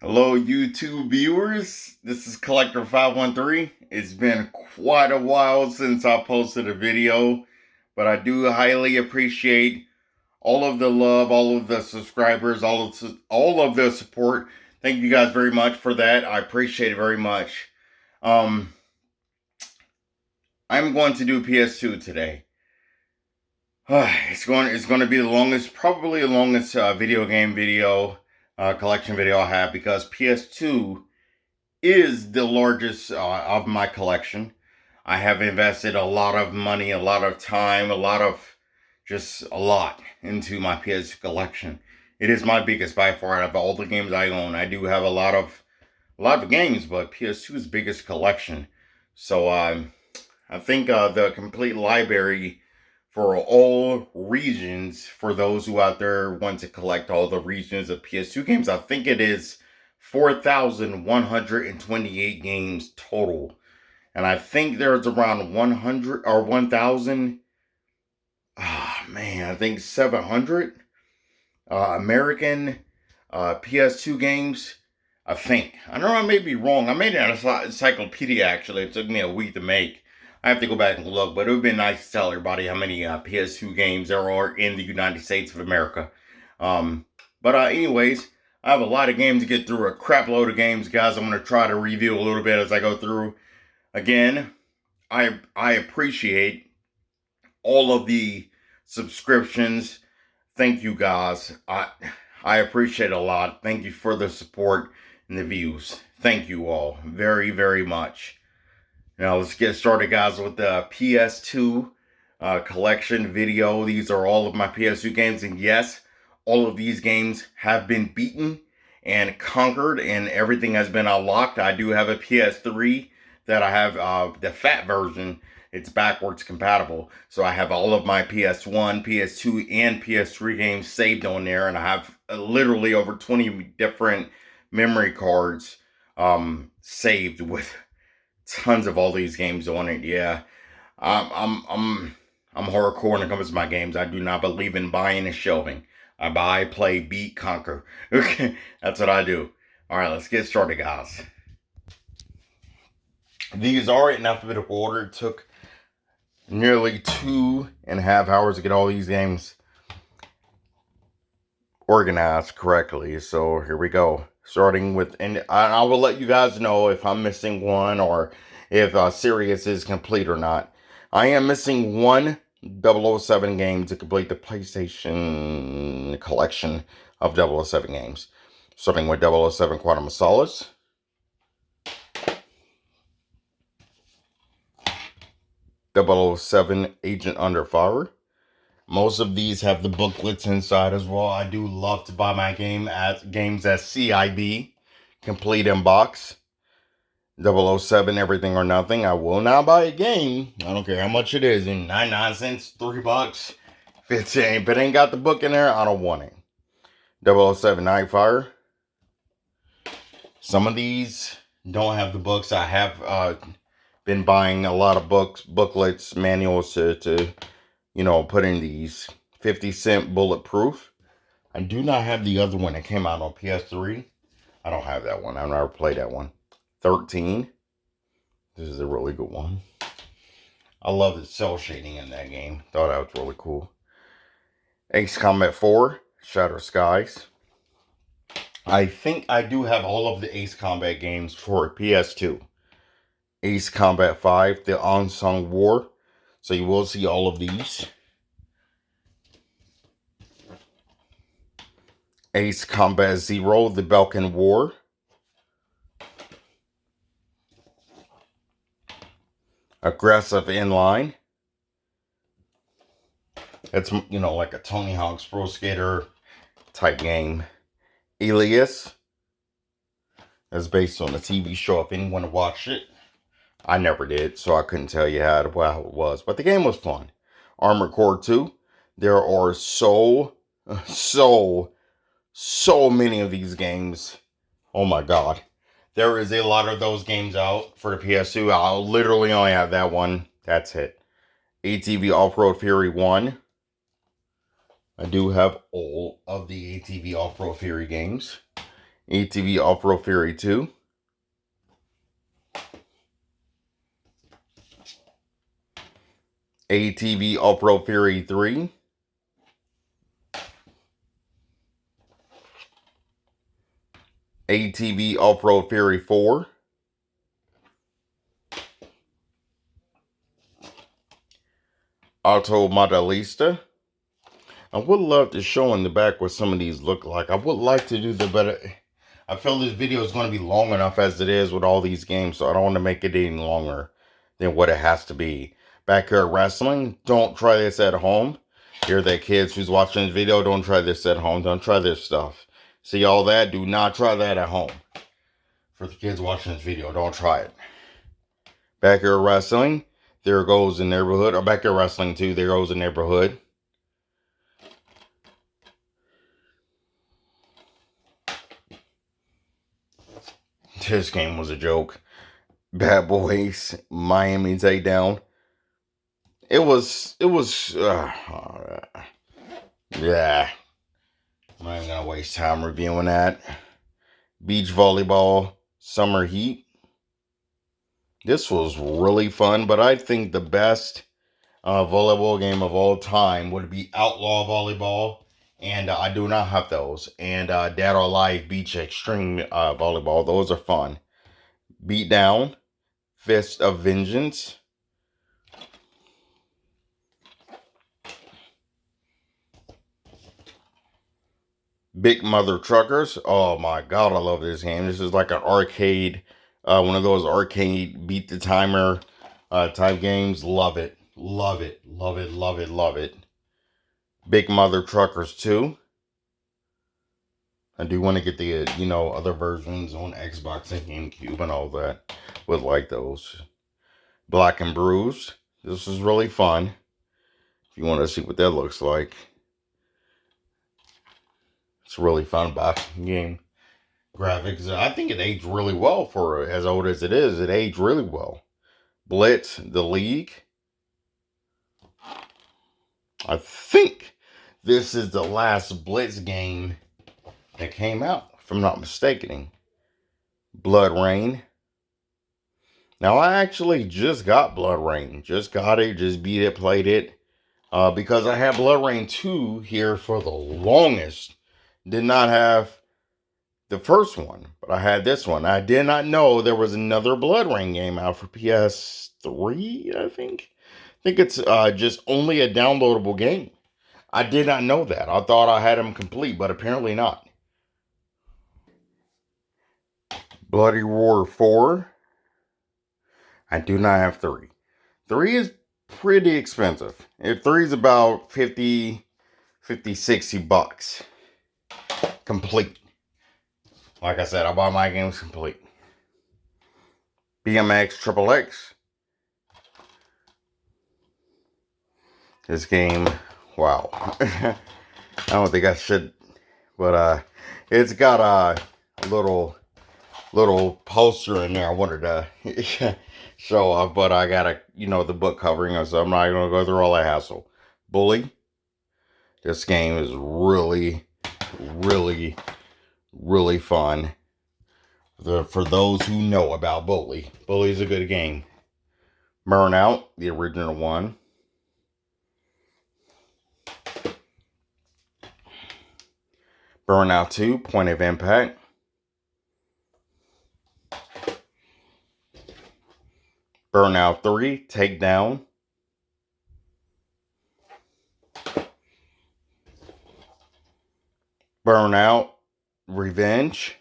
Hello, YouTube viewers. This is Collector 513. It's been quite a while since I posted a video, but I do highly appreciate all of the love, all of the subscribers, all of the support. Thank you guys very much for that. I appreciate it very much. I'm going to do PS2 today. It's going to be probably the longest video game collection video I have, because PS2 is the largest of my collection. I have invested a lot of money, a lot of time, a lot into my PS2 collection. It is my biggest by far out of all the games I own. I do have a lot of games, but PS2's biggest collection. So I think the complete library for all regions, for those who out there want to collect all the regions of PS2 games, I think it is 4,128 games total. And I think there's around 100 or 1,000, I think 700 American PS2 games. I think. I know I may be wrong. I made an encyclopedia, actually. It took me a week to make. I have to go back and look, but it would be nice to tell everybody how many PS2 games there are in the United States of America. Anyways, I have a lot of games to get through, a crap load of games, guys. I'm going to try to review a little bit as I go through. Again, I appreciate all of the subscriptions. Thank you, guys. I appreciate it a lot. Thank you for the support and the views. Thank you all very, very much. Now let's get started, guys, with the PS2 collection video. These are all of my PS2 games, and yes, all of these games have been beaten and conquered, and everything has been unlocked. I do have a PS3 that I have the fat version. It's backwards compatible. So I have all of my PS1, PS2, and PS3 games saved on there, and I have literally over 20 different memory cards saved with tons of all these games on it. Yeah, I'm hardcore when it comes to my games. I do not believe in buying and shelving. I buy, play, beat, conquer. Okay, that's what I do. All right, let's get started, guys. These are in alphabetical order. It took nearly 2.5 hours to get all these games organized correctly. So here we go. Starting with, and I will let you guys know if I'm missing one or if Sirius is complete or not. I am missing one 007 game to complete the PlayStation collection of 007 games. Starting with 007 Quantum of Solace. .007 Agent Under Fire. Most of these have the booklets inside as well. I do love to buy my games as CIB, complete in box. 007 Everything or Nothing. I will not buy a game. I don't care how much it is. 99 cents, $3. If it ain't got the book in there, I don't want it. 007 Nightfire. Some of these don't have the books. I have been buying a lot of booklets, manuals to put in these. 50-cent Bulletproof. I do not have the other one that came out on PS3. I don't have that one. I've never played that one. 13. This is a really good one. I love the cell shading in that game. Thought that was really cool. Ace Combat 4. Shattered Skies. I think I do have all of the Ace Combat games for PS2. Ace Combat 5. The Unsung War. So you will see all of these. Ace Combat 0, The Balkan War. Aggressive Inline. It's, like a Tony Hawk's Pro Skater type game. Alias. That's based on a TV show, if anyone watched it. I never did, so I couldn't tell you how it was. But the game was fun. Armored Core 2. There are so many of these games. Oh my god. There is a lot of those games out for the PS2. I'll literally only have that one. That's it. ATV Off-Road Fury 1. I do have all of the ATV Off-Road Fury games. ATV Off-Road Fury 2, ATV Off-Road Fury 3, ATV Off-Road Fury 4, Auto Modelista. I would love to show in the back what some of these look like. I would like to do the better. I feel this video is going to be long enough as it is with all these games, so I don't want to make it any longer than what it has to be. Backyard Wrestling, don't try this at home. Here, that kids who's watching this video, don't try this at home. Don't try this stuff. See all that? Do not try that at home. For the kids watching this video, don't try it. Backyard Wrestling, there goes the neighborhood. Or Backyard Wrestling 2, there goes the neighborhood. This game was a joke. Bad Boys, Miami Takedown. It was, yeah. I'm not even gonna waste time reviewing that. Beach Volleyball, Summer Heat. This was really fun, but I think the best volleyball game of all time would be Outlaw Volleyball. And I do not have those. And Dead or Alive Beach Extreme Volleyball. Those are fun. Beatdown, Fist of Vengeance. Big Mother Truckers. Oh my god, I love this game. This is like an arcade, one of those arcade beat the timer type games. Love it. Love it. Love it. Love it. Love it. Big Mother Truckers 2. I do want to get the, other versions on Xbox and GameCube and all that. Would like those. Black and Bruised. This is really fun. If you want to see what that looks like. It's really fun boxing game. Graphics. I think it aged really well for as old as it is. It aged really well. Blitz, The League. I think this is the last Blitz game that came out, if I'm not mistaken. Blood Rain. Now, I actually just got Blood Rain. Just got it, just beat it, played it. Because I had Blood Rain 2 here for the longest. Did not have the first one, but I had this one. I did not know there was another Blood Rain game out for PS3, I think. I think it's just only a downloadable game. I did not know that. I thought I had them complete, but apparently not. Bloody Roar 4. I do not have 3. 3 is pretty expensive. If 3 is about 50, 60 bucks. Complete. Like I said, I buy my games complete. BMX Triple X. This game, wow. I don't think I should, but it's got a little poster in there I wanted to show off, but I got the book covering it, so I'm not going to go through all that hassle. Bully. This game is really, really, really fun. For those who know about Bully. Bully is a good game. Burnout, the original one. Burnout 2, Point of Impact. Burnout 3, Takedown. Burnout, Revenge.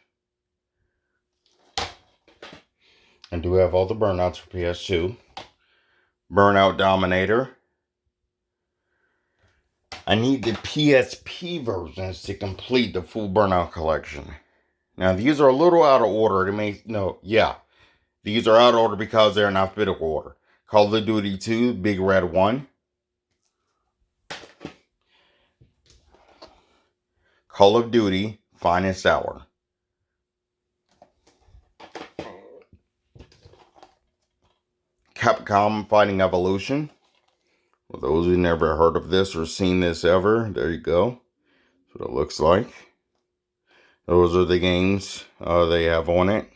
I do have all the Burnouts for PS2. Burnout Dominator. I need the PSP versions to complete the full Burnout collection. Now, these are a little out of order. These are out of order because they're in alphabetical order. Call of Duty 2, Big Red 1. Call of Duty, Finest Hour. Capcom Fighting Evolution. For those who never heard of this or seen this ever, there you go. That's what it looks like. Those are the games they have on it.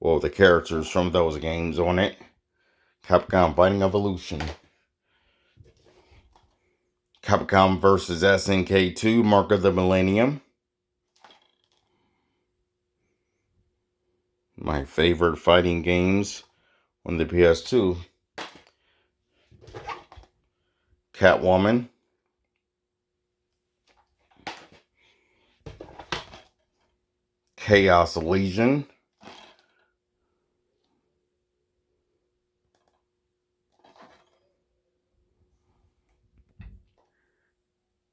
Well, the characters from those games on it. Capcom Fighting Evolution. Capcom vs. SNK 2, Mark of the Millennium. My favorite fighting games on the PS2. Catwoman. Chaos Legion.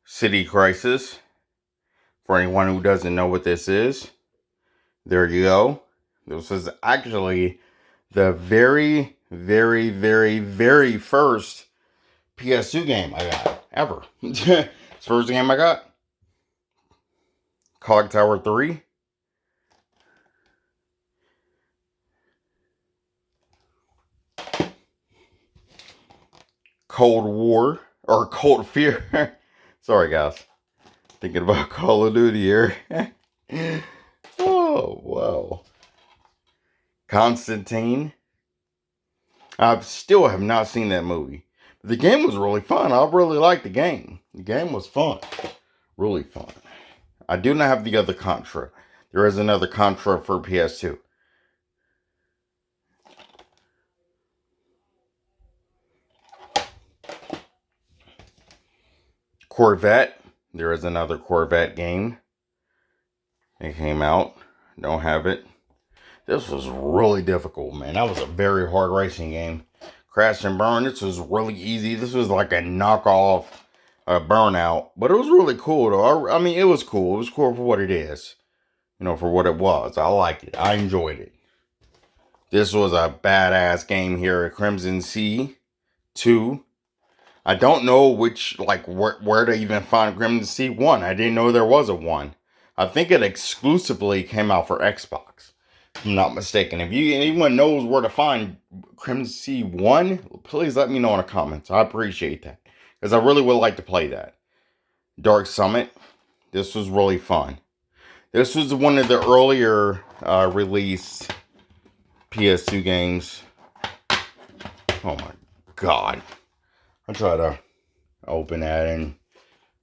City Crisis. For anyone who doesn't know what this is, there you go. This is actually the very, very, very, very first PS2 game I got ever. It's the first game I got. Clock Tower 3. Cold War. Or Cold Fear. Sorry, guys. Thinking about Call of Duty here. Oh, wow. Constantine. I still have not seen that movie. But the game was really fun. I really liked the game. The game was fun. Really fun. I do not have the other Contra. There is another Contra for PS2. Corvette. There is another Corvette game. It came out. Don't have it. This was really difficult, man. That was a very hard racing game. Crash and Burn. This was really easy. This was like a knockoff Burnout. But it was really cool, though. I mean, it was cool. It was cool for what it is. You know, for what it was. I liked it. I enjoyed it. This was a badass game here at Crimson Sea 2. I don't know which, like, where to even find Crimson Sea 1. I didn't know there was a 1. I think it exclusively came out for Xbox, if I'm not mistaken. If anyone knows where to find Crimson Sea 1, please let me know in the comments. I appreciate that, because I really would like to play that. Dark Summit. This was really fun. This was one of the earlier released PS2 games. Oh my god. I'll try to open that and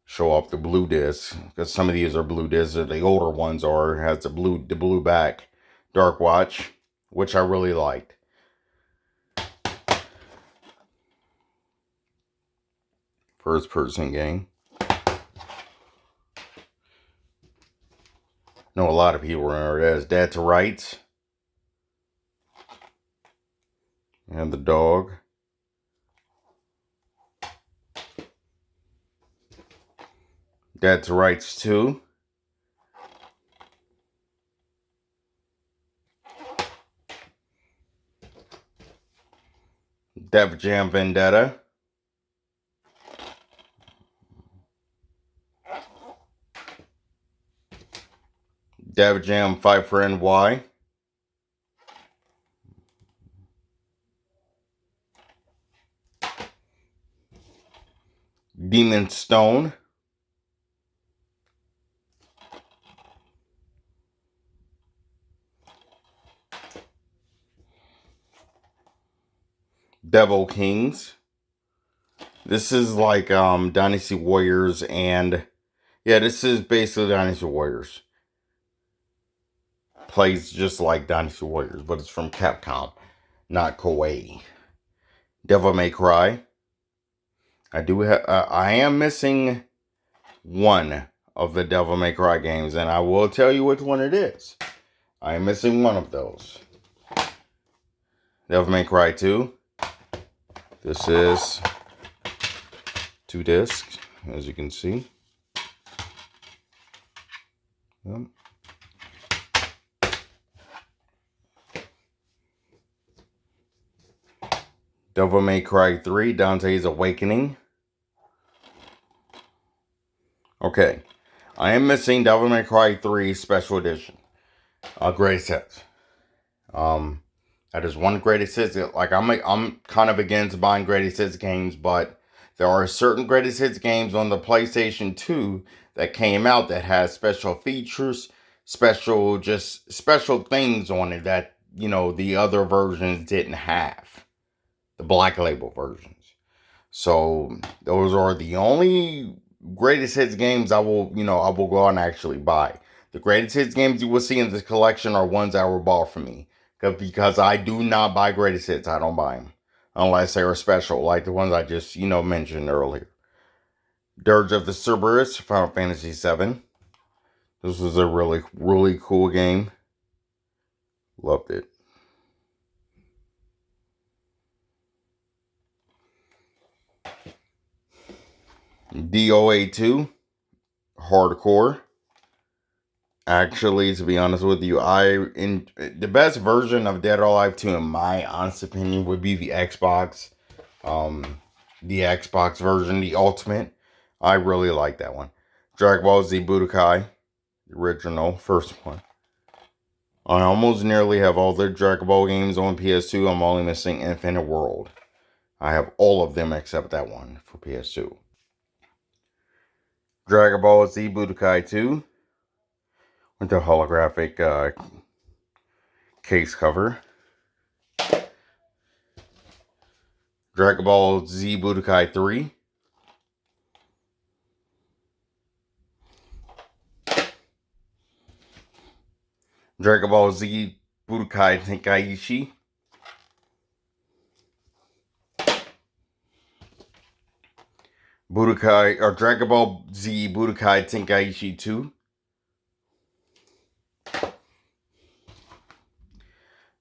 show off the blue disc, because some of these are blue discs. The older ones has the blue back. Dark Watch, which I really liked. First person game. Know a lot of people remember that as Dead to Rights. And the dog. Dead to Rights 2. Def Jam Vendetta. Def Jam Fight for NY. Demon Stone. Devil Kings. This is like Dynasty Warriors, and yeah, this is basically Dynasty Warriors. Plays just like Dynasty Warriors, but it's from Capcom, not Koei. Devil May Cry. I am missing one of the Devil May Cry games, and I will tell you which one it is. I am missing one of those. Devil May Cry 2. This is 2 discs, as you can see. Yep. Devil May Cry 3, Dante's Awakening. Okay, I am missing Devil May Cry 3 Special Edition. Greatest hits. That is one greatest hits. Like, I'm kind of against buying greatest hits games, but there are certain greatest hits games on the PlayStation 2 that came out that has special features, just special things on it that, the other versions didn't have. The Black Label versions. So those are the only greatest hits games I will go out and actually buy. The greatest hits games you will see in this collection are ones that were bought for me. Because I do not buy greatest hits. I don't buy them. Unless they are special, like the ones I just, mentioned earlier. Dirge of the Cerberus, Final Fantasy VII. This was a really, really cool game. Loved it. DOA 2, Hardcore. Actually, to be honest with you, the best version of Dead or Alive 2, in my honest opinion, would be the Xbox. The Xbox version, the Ultimate. I really like that one. Dragon Ball Z Budokai, the original, first one. I almost nearly have all the Dragon Ball games on PS2. I'm only missing Infinite World. I have all of them except that one for PS2. Dragon Ball Z Budokai 2 with the holographic case cover. Dragon Ball Z Budokai 3. Dragon Ball Z Budokai Tenkaichi. Dragon Ball Z Budokai Tenkaichi 2.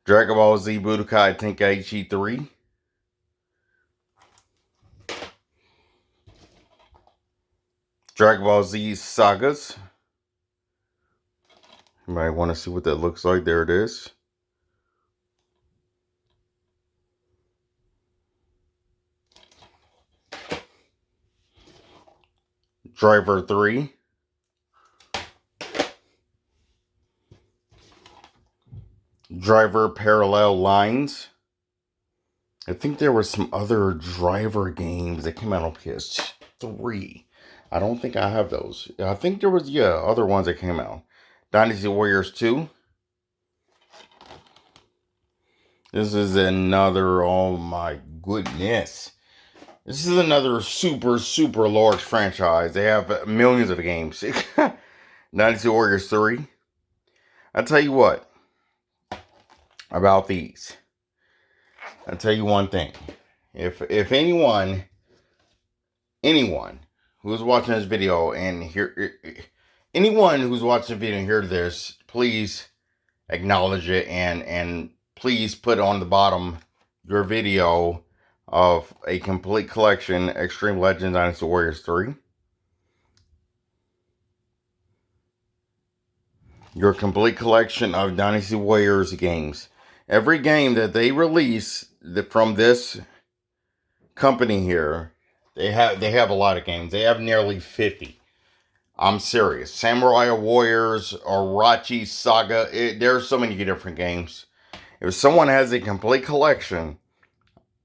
Dragon Ball Z Budokai Tenkaichi 3. Dragon Ball Z Sagas. You might want to see what that looks like. There it is. Driver 3. Driver Parallel Lines. I think there were some other Driver games that came out on PS3. I don't think I have those. I think there was, other ones that came out. Dynasty Warriors 2. This is another, oh my goodness. This is another super, super large franchise. They have millions of games. Dynasty Warriors 3. I'll tell you what about these. I'll tell you one thing. If anyone who's watching this video and hear this, please acknowledge it and please put on the bottom your video of a complete collection, Extreme Legends Dynasty Warriors 3. Your complete collection of Dynasty Warriors games. Every game that they release from this company here, they have a lot of games. They have nearly 50. I'm serious. Samurai Warriors, Orochi Saga. There's so many different games. If someone has a complete collection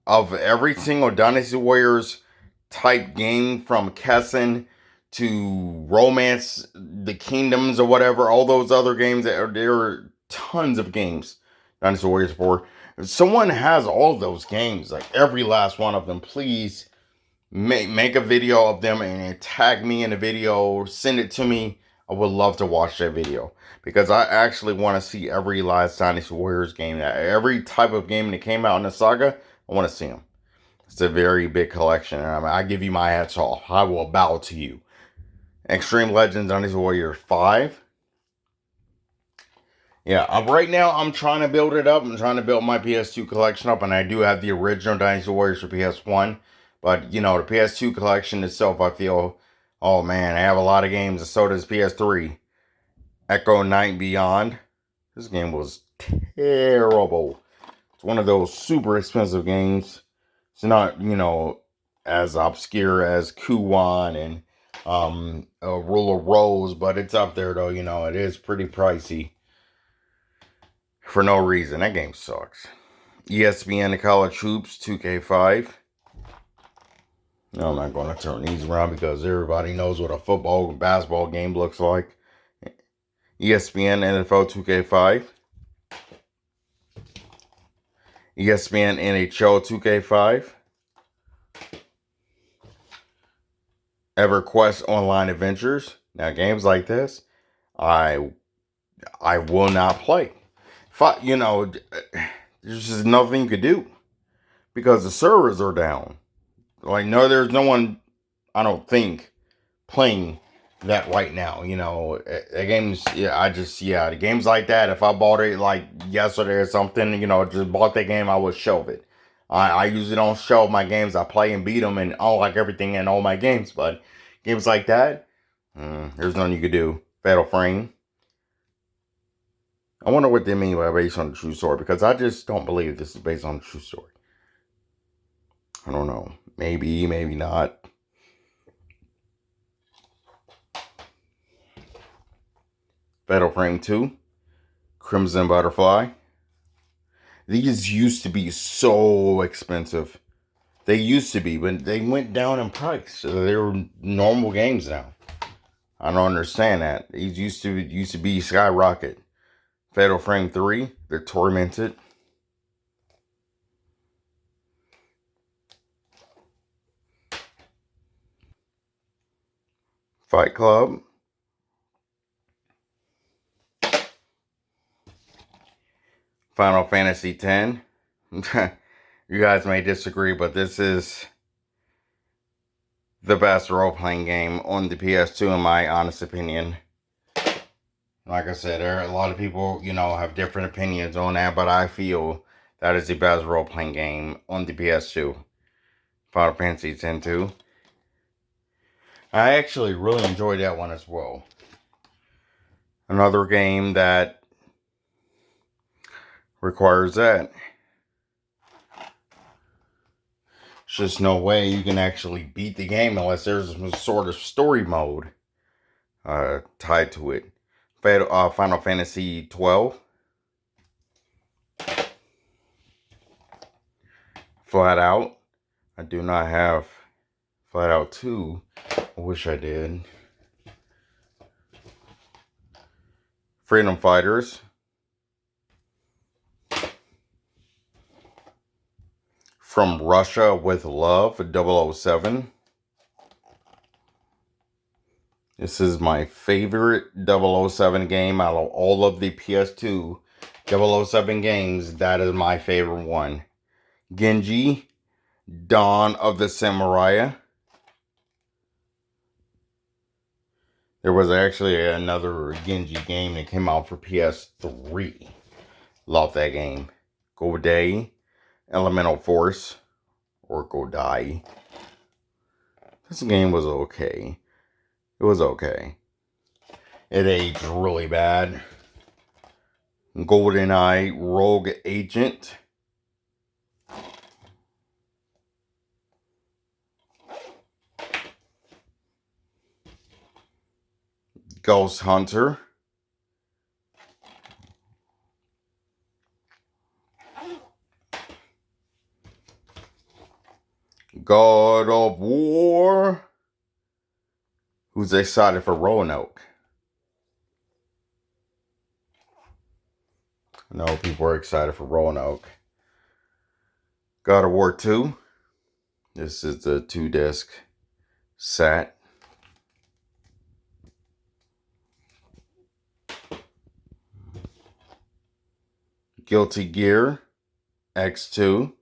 of every single Dynasty Warriors type game, from Kessen to Romance, the Kingdoms, or whatever, all those other games, there are tons of games. Dynasty Warriors 4. If someone has all of those games, like every last one of them, please make a video of them and tag me in the video or send it to me. I would love to watch that video, because I actually want to see every last Dynasty Warriors game. Every type of game that came out in the saga, I want to see them. It's a very big collection, and I give you my hats off. I will bow to you. Extreme Legends Dynasty Warriors 5. Yeah, right now I'm trying to build it up. I'm trying to build my PS2 collection up, and I do have the original Dynasty Warriors for PS1. But, the PS2 collection itself, I feel, oh man, I have a lot of games, and so does PS3. Echo Night Beyond. This game was terrible. It's one of those super expensive games. It's not, as obscure as Kuwan and Rule of Rose, but it's up there, though. It is pretty pricey. For no reason. That game sucks. ESPN College Hoops 2K5. I'm not going to turn these around because everybody knows what a football, basketball game looks like. ESPN NFL 2K5, ESPN NHL 2K5, EverQuest Online Adventures. Now, games like this, I will not play. There's just nothing you could do because the servers are down. Like, no, there's no one, I don't think, playing that right now. The games, the games like that, if I bought it like yesterday or something, just bought that game, I would shelve it. I usually don't shelve my games. I play and beat them and unlock everything in all my games, but games like that, there's nothing you could do. Fatal Frame. I wonder what they mean by based on the true story, because I just don't believe this is based on the true story. I don't know. Maybe, maybe not. Fatal Frame 2. Crimson Butterfly. These used to be so expensive. They used to be, but they went down in price. So they're normal games now. I don't understand that. These used to be skyrocket. Fatal Frame 3, they're tormented. Fight Club. Final Fantasy X. You guys may disagree, but this is the best role-playing game on the PS2 in my honest opinion. Like I said, there are a lot of people, have different opinions on that, but I feel that is the best role-playing game on the PS2. Final Fantasy X 2. I actually really enjoyed that one as well. Another game that requires that. There's just no way you can actually beat the game unless there's some sort of story mode tied to it. Final Fantasy 12. Flat Out. I do not have Flat Out 2. I wish I did. Freedom Fighters. From Russia with Love, 007. This is my favorite 007 game out of all of the PS2 007 games. That is my favorite one. Genji, Dawn of the Samurai. There was actually another Genji game that came out for PS3. Love that game. Godai, Elemental Force, or Godai. This game was okay. It was okay. It aged really bad. GoldenEye Rogue Agent. Ghost Hunter. God of War. Who's excited for Roanoke? I know people are excited for Roanoke. God of War 2. This is the 2-disc set. Guilty Gear X2.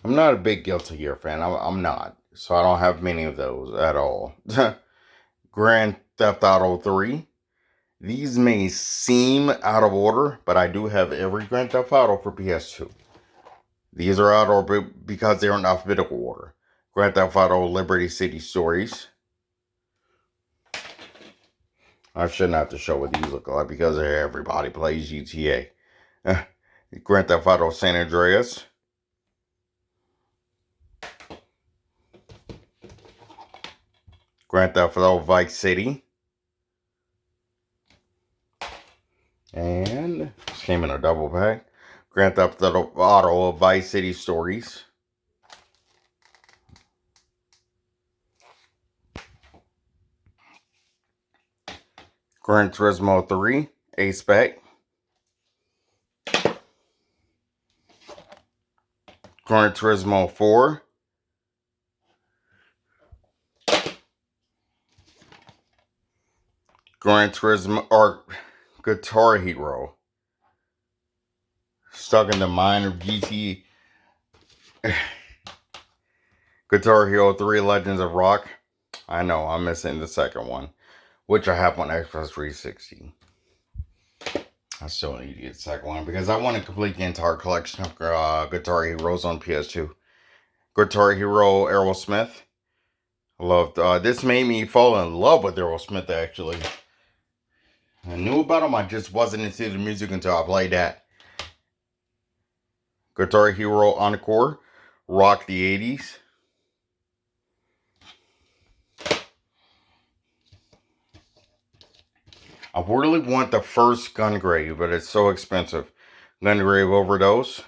I'm not a big Guilty Gear fan. I'm not. So I don't have many of those at all. Grand Theft Auto 3. These may seem out of order, but I do have every Grand Theft Auto for PS2. These are out of order because they're in alphabetical order. Grand Theft Auto Liberty City Stories. I shouldn't have to show what these look like because everybody plays GTA. Grand Theft Auto San Andreas. Grand Theft Auto Vice City. And this came in a double pack. Grand Theft Auto Vice City Stories. Gran Turismo 3, A-Spec. Gran Turismo 4. Gran Turismo, or Guitar Hero. Stuck in the mind of GT. Guitar Hero 3 Legends of Rock. I know, I'm missing the second one, which I have on Xbox 360. I still need to get the second one because I want to complete the entire collection of Guitar Heroes on PS2. Guitar Hero Aerosmith. I loved this. Made me fall in love with Aerosmith, actually. I knew about him, I just wasn't into the music until I played that. Guitar Hero Encore. Rock the 80s. I really want the first Gungrave, but it's so expensive. Gungrave Overdose.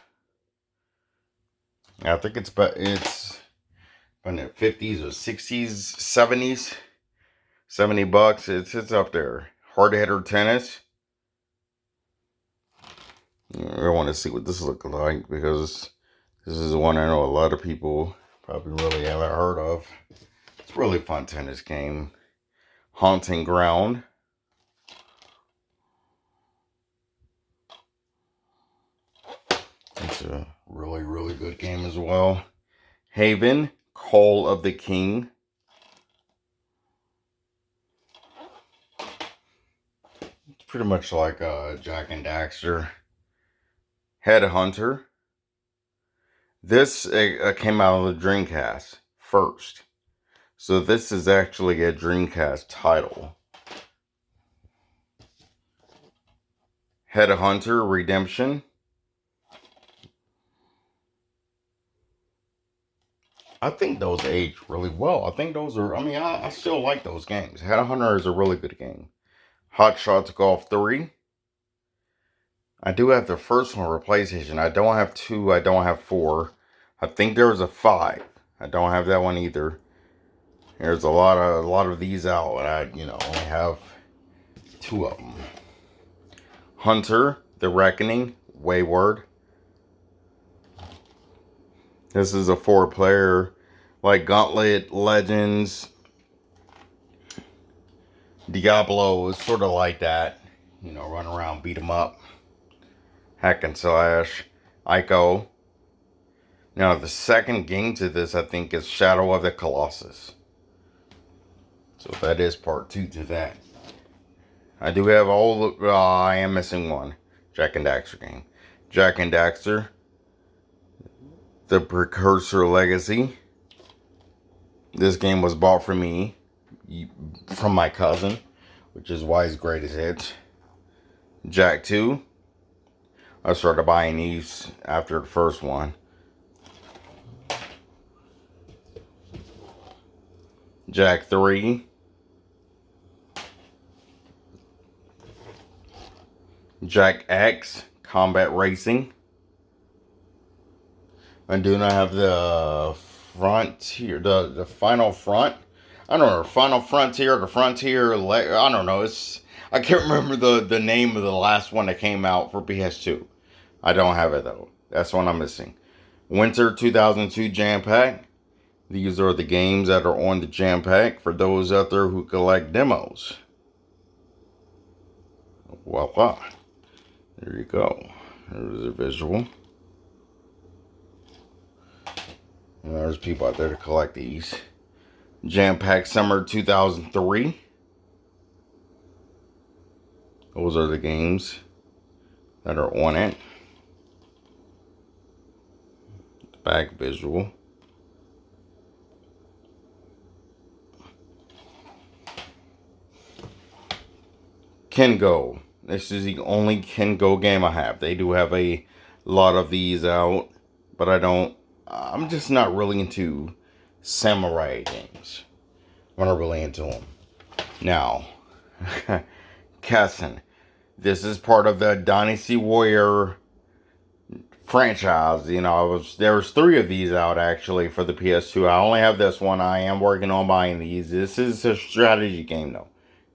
I think it's in the 50s or 60s, 70s. 70 bucks. It's up there. Hard Hitter Tennis. I want to see what this looks like because this is the one I know a lot of people probably really haven't heard of. It's a really fun tennis game. Haunting Ground. It's a really, really good game as well. Haven, Call of the King. It's pretty much like Jack and Daxter. Headhunter. This came out of the Dreamcast first. So this is actually a Dreamcast title. Headhunter Redemption. I think those age really well. I think those are, I still like those games. Headhunter is a really good game. Hot Shots Golf 3. I do have the first one for PlayStation. I don't have 2. I don't have 4. I think there was a 5. I don't have that one either. There's a lot of these out, and I only have 2 of them. Hunter, The Reckoning, Wayward. This is a 4-player, like Gauntlet, Legends, Diablo is sort of like that. Run around, beat 'em up. Hack and slash. Ico. Now, the second game to this, I think, is Shadow of the Colossus. So that is part 2 to that. I do have all the, I am missing one. Jack and Daxter game. Jack and Daxter. The Precursor Legacy. This game was bought for me from my cousin, which is why he's great as hits. Jack 2. I started buying these after the first one. Jack 3. Jack X, Combat Racing. I do not have the Frontier, the Final Front. I don't know, Final Frontier, the Frontier, I don't know. I can't remember the name of the last one that came out for PS2. I don't have it though. That's one I'm missing. Winter 2002 Jam Pack. These are the games that are on the Jam Pack for those out there who collect demos. Voila. There you go. There's a visual. And there's people out there to collect these. Jam Pack Summer 2003. Those are the games that are on it. The back visual. Kengo. This is the only Kengo game I have. They do have a lot of these out, but I'm just not really into samurai games. I'm not really into them. Now, Kessen. This is part of the Dynasty Warrior franchise. There was 3 of these out actually for the PS2. I only have this one. I am working on buying these. This is a strategy game though.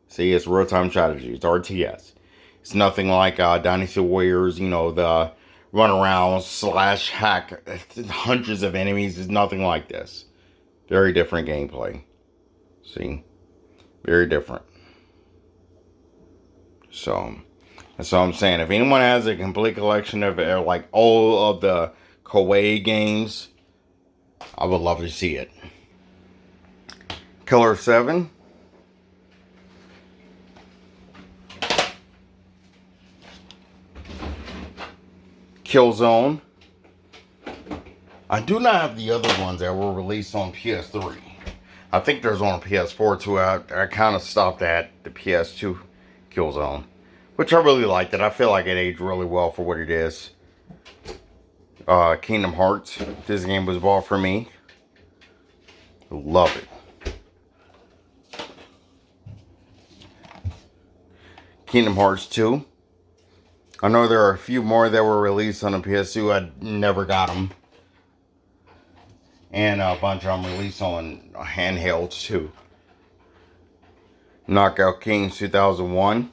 See, it's real-time strategy. It's RTS. It's nothing like Dynasty Warriors, you know, the run around slash hack hundreds of enemies. It's nothing like this. Very different gameplay. See? Very different. So, that's what I'm saying. If anyone has a complete collection of like all of the Koei games, I would love to see it. Killer 7. Killzone. I do not have the other ones that were released on PS3. I think there's on PS4 too. I kind of stopped at the PS2 Killzone, which I really liked it. I feel like it aged really well for what it is. Kingdom Hearts. This game was bought for me. Love it. Kingdom Hearts 2. I know there are a few more that were released on the PS2. I never got them. And a bunch of them released on handhelds too. Knockout Kings 2001.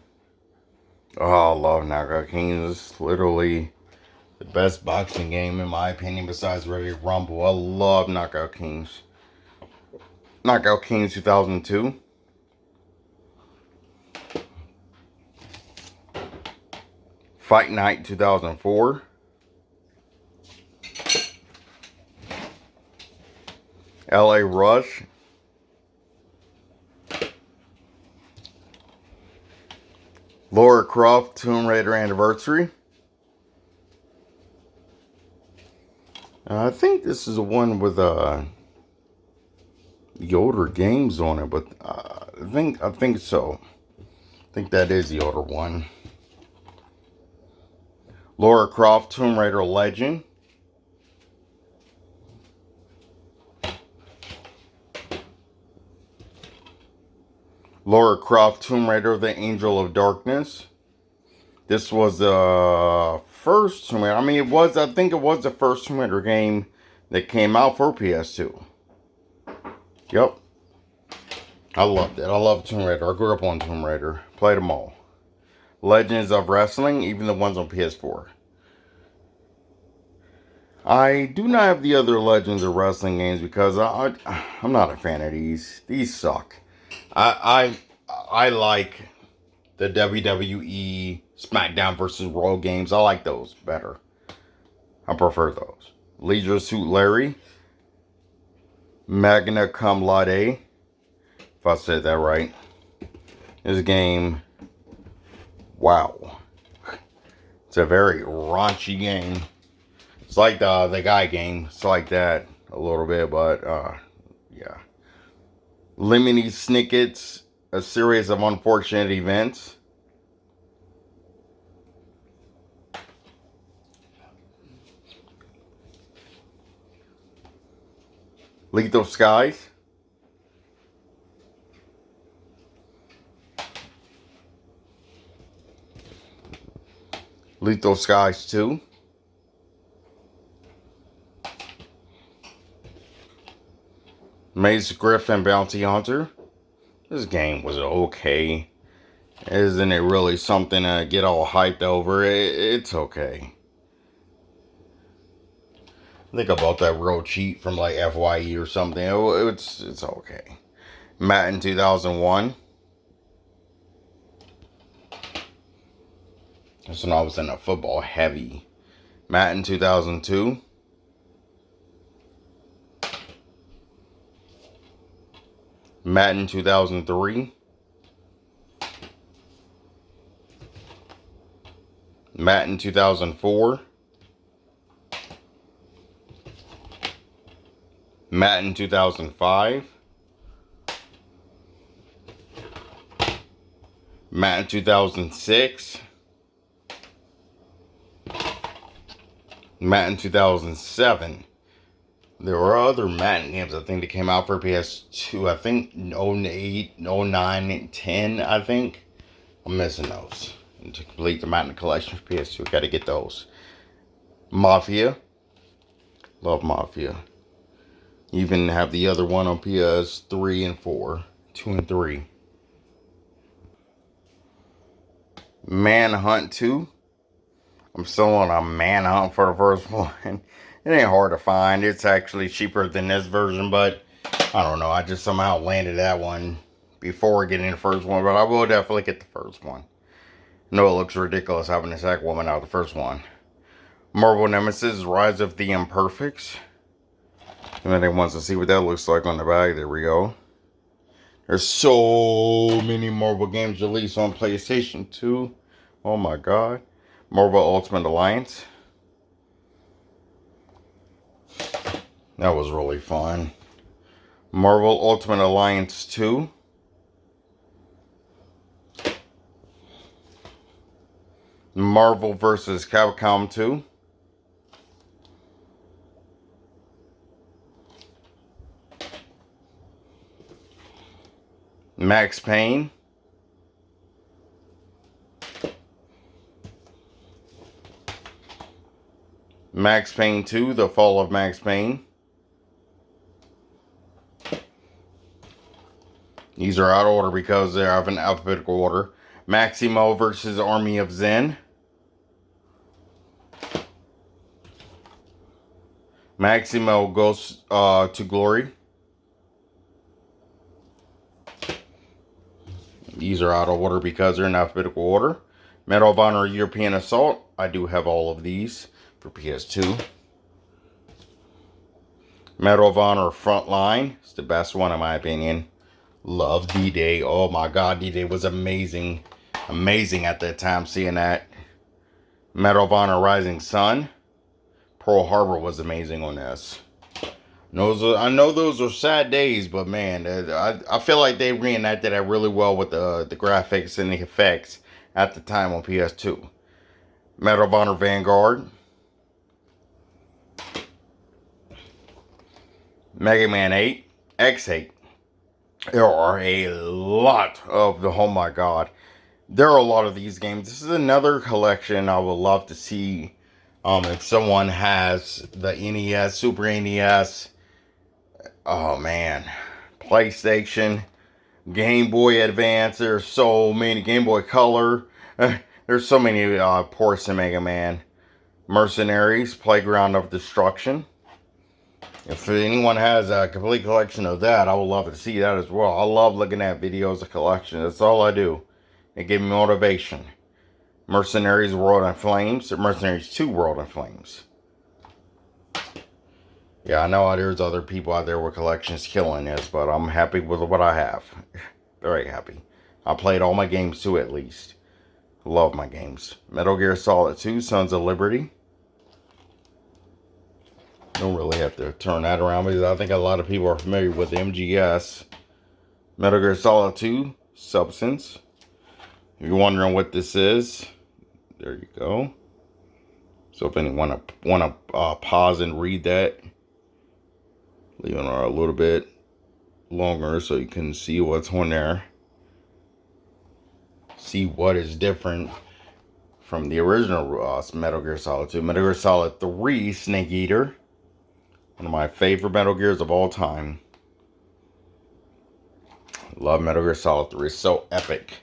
Oh, I love Knockout Kings. It's literally the best boxing game in my opinion besides Ready to Rumble. I love Knockout Kings. Knockout Kings 2002. Fight Night 2004. LA Rush. Lara Croft Tomb Raider Anniversary. I think this is the one with the older games on it, but I think so. I think that is the older one. Lara Croft Tomb Raider Legend. Lara Croft Tomb Raider The Angel of Darkness. This was the first Tomb Raider. I mean, I think it was the first Tomb Raider game that came out for PS2. Yep. I loved it. I love Tomb Raider. I grew up on Tomb Raider. Played them all. Legends of Wrestling, even the ones on PS4. I do not have the other Legends of Wrestling games because I'm not a fan of these. These suck. I like the WWE SmackDown versus Raw games. I like those better. I prefer those. Leisure Suit Larry. Magna Cum Laude. If I said that right. This game, wow. It's a very raunchy game. It's like the guy game. It's like that a little bit, but yeah. Lemony Snicket's A Series of Unfortunate Events. Lethal Skies. Lethal Skies 2. Maze Griffin Bounty Hunter. This game was okay. Isn't it really something to get all hyped over? It's okay. I think I bought that real cheap from like FYE or something. It's okay. Madden 2001. That's when I was in a football heavy. Madden 2002. Madden 2003. Madden 2004. Madden 2005. Madden 2006. Madden 2007. There were other Madden games, I think, that came out for PS2. I think 08, 09, and 10, I think. I'm missing those. And to complete the Madden collection for PS2, got to get those. Mafia. Love Mafia. Even have the other one on PS3 and 4. 2 and 3. Manhunt 2. I'm still on a manhunt for the first one. It ain't hard to find. It's actually cheaper than this version, but I don't know. I just somehow landed that one before getting the first one, but I will definitely get the first one. I know it looks ridiculous having this Act Woman out of the first one. Marvel Nemesis, Rise of the Imperfects. If anyone wants to see what that looks like on the back, there we go. There's so many Marvel games released on PlayStation 2. Oh my god. Marvel Ultimate Alliance. That was really fun. Marvel Ultimate Alliance 2. Marvel vs. Capcom 2. Max Payne. Max Payne 2, The Fall of Max Payne. These are out of order because they have an alphabetical order. Maximo versus Army of Zen. Maximo Goes to Glory. These are out of order because they're in alphabetical order. Medal of Honor European Assault. I do have all of these for PS2. Medal of Honor Frontline. It's the best one in my opinion. Love D-Day. Oh my god, D-Day was amazing. Amazing at that time seeing that. Medal of Honor Rising Sun. Pearl Harbor was amazing on this. I know those are sad days, but man, I feel like they reenacted that really well with the graphics and the effects at the time on PS2. Medal of Honor Vanguard. Mega Man 8. X8. There are a lot of the, oh my god. There are a lot of these games. This is another collection I would love to see if someone has the NES, Super NES, oh man, PlayStation, Game Boy Advance. There's so many. Game Boy Color. There's so many ports in Mega Man. Mercenaries, Playground of Destruction. If anyone has a complete collection of that, I would love to see that as well. I love looking at videos of collections. That's all I do. It gives me motivation. Mercenaries World in Flames. Mercenaries 2 World in Flames. Yeah, I know there's other people out there with collections killing this, but I'm happy with what I have. Very happy. I played all my games too, at least. Love my games. Metal Gear Solid 2 Sons of Liberty. Don't really have to turn that around because I think a lot of people are familiar with MGS. Metal Gear Solid 2 Substance. If you're wondering what this is, there you go. So if anyone want to pause and read that, leave it a little bit longer so you can see what's on there. See what is different from the original Metal Gear Solid 2. Metal Gear Solid 3 Snake Eater. One of my favorite Metal Gears of all time. Love Metal Gear Solid 3. It's so epic.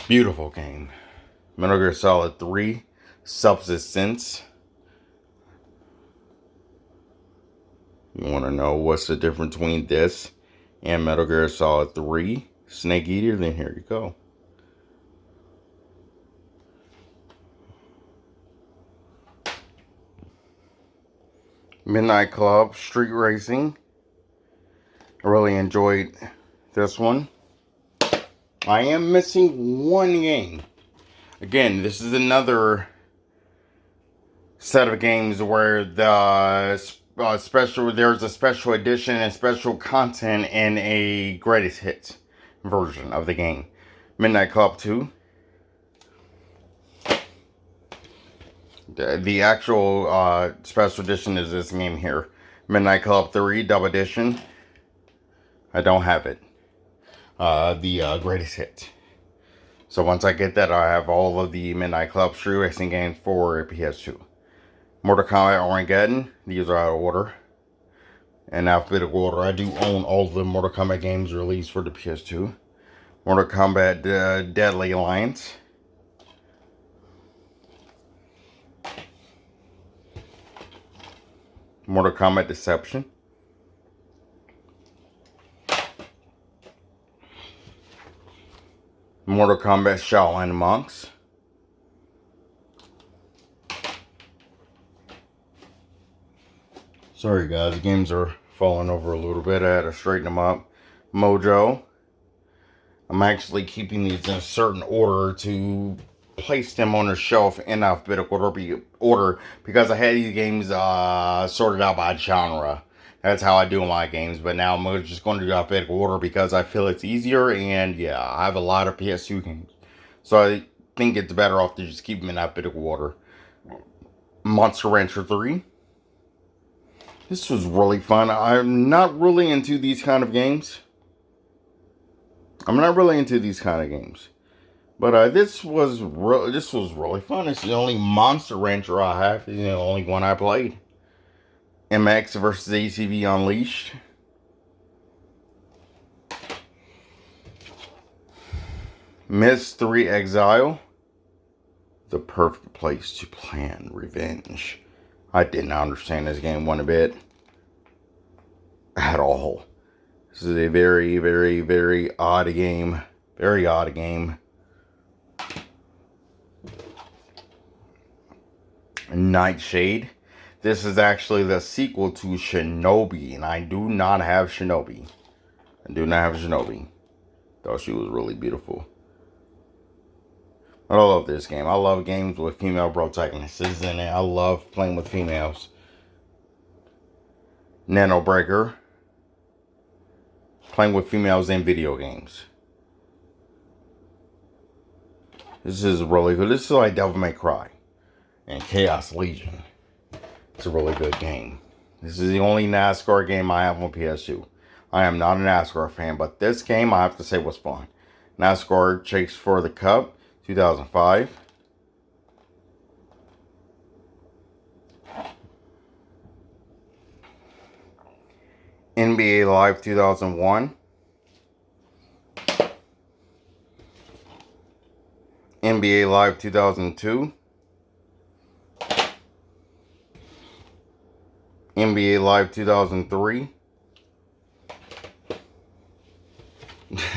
Beautiful game. Metal Gear Solid 3 Subsistence. You want to know what's the difference between this and Metal Gear Solid 3 Snake Eater? Then here you go. Midnight Club Street Racing. I really enjoyed this one. I am missing one game. Again, this is another set of games where there's a special edition and special content in a greatest hits version of the game. Midnight Club 2. The actual special edition is this game here. Midnight Club 3 Double Edition. I don't have it. The greatest hits. So once I get that, I have all of the Midnight Club Street Racing games for PS2. Mortal Kombat Armageddon. These are out of order. In alphabetical order. I do own all of the Mortal Kombat games released for the PS2. Mortal Kombat Deadly Alliance. Mortal Kombat Deception. Mortal Kombat Shaolin Monks. Sorry guys, the games are falling over a little bit. I had to straighten them up. Mojo. I'm actually keeping these in a certain order to place them on the shelf in alphabetical order because I had these games sorted out by genre. That's how I do my games, but now I'm just going to do alphabetical order because I feel it's easier, and yeah, I have a lot of PS2 games. So I think it's better off to just keep them in alphabetical order. Monster Rancher 3. This was really fun. I'm not really into these kind of games. But this was really fun. It's the only Monster Rancher I have. It's the only one I played. MX versus ACV Unleashed. Myst 3 Exile. The perfect place to plan revenge. I did not understand this game one bit. At all. This is a very, very, very odd game. Very odd game. Nightshade. This is actually the sequel to Shinobi, and I do not have Shinobi. Thought she was really beautiful. I love this game. I love games with female protagonists in it. I love playing with females. Nano Breaker. Playing with females in video games. This is really good. This is like Devil May Cry and Chaos Legion. It's a really good game. This is the only NASCAR game I have on PS2. I am not a NASCAR fan, but this game I have to say was fun. NASCAR Chase for the Cup, 2005. NBA Live 2001. NBA Live 2002. NBA Live 2003.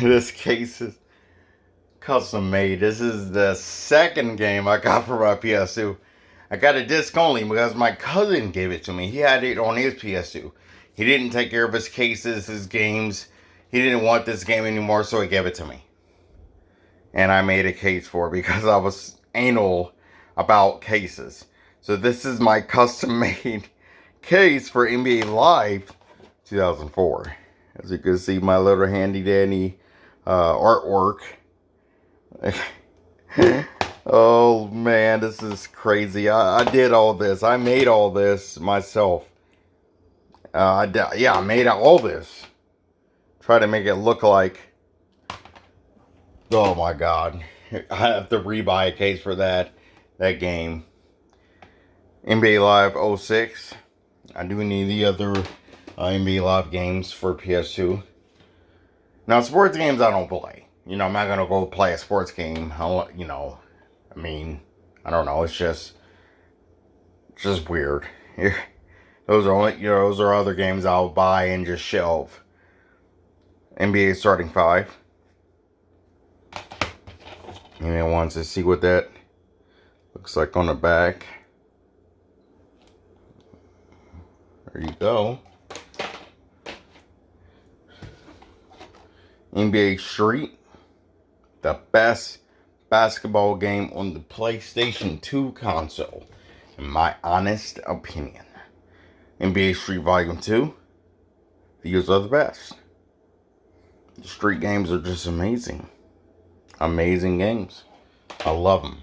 This case is custom made. This is the second game I got for my PS2. I got a disc only because my cousin gave it to me. He had it on his PS2. He didn't take care of his cases, his games. He didn't want this game anymore, so he gave it to me. And I made a case for it because I was anal about cases. So this is my custom made case for NBA Live 2004. As you can see, my little handy dandy artwork. Oh man, this is crazy. I did all this. I made all this myself. I made all this. Try to make it look like. Oh my god. I have to rebuy a case for that game. NBA Live 06. I do need the other NBA Live games for PS2. Now, sports games I don't play. I'm not going to go play a sports game. I don't know. It's just weird. Those are other games I'll buy and just shelve. NBA Starting 5. Anyone wants to see what that looks like on the back? There you go. NBA Street, the best basketball game on the PlayStation 2 console, in my honest opinion. NBA Street Volume 2, these are the best. The street games are just amazing. Amazing games. I love them.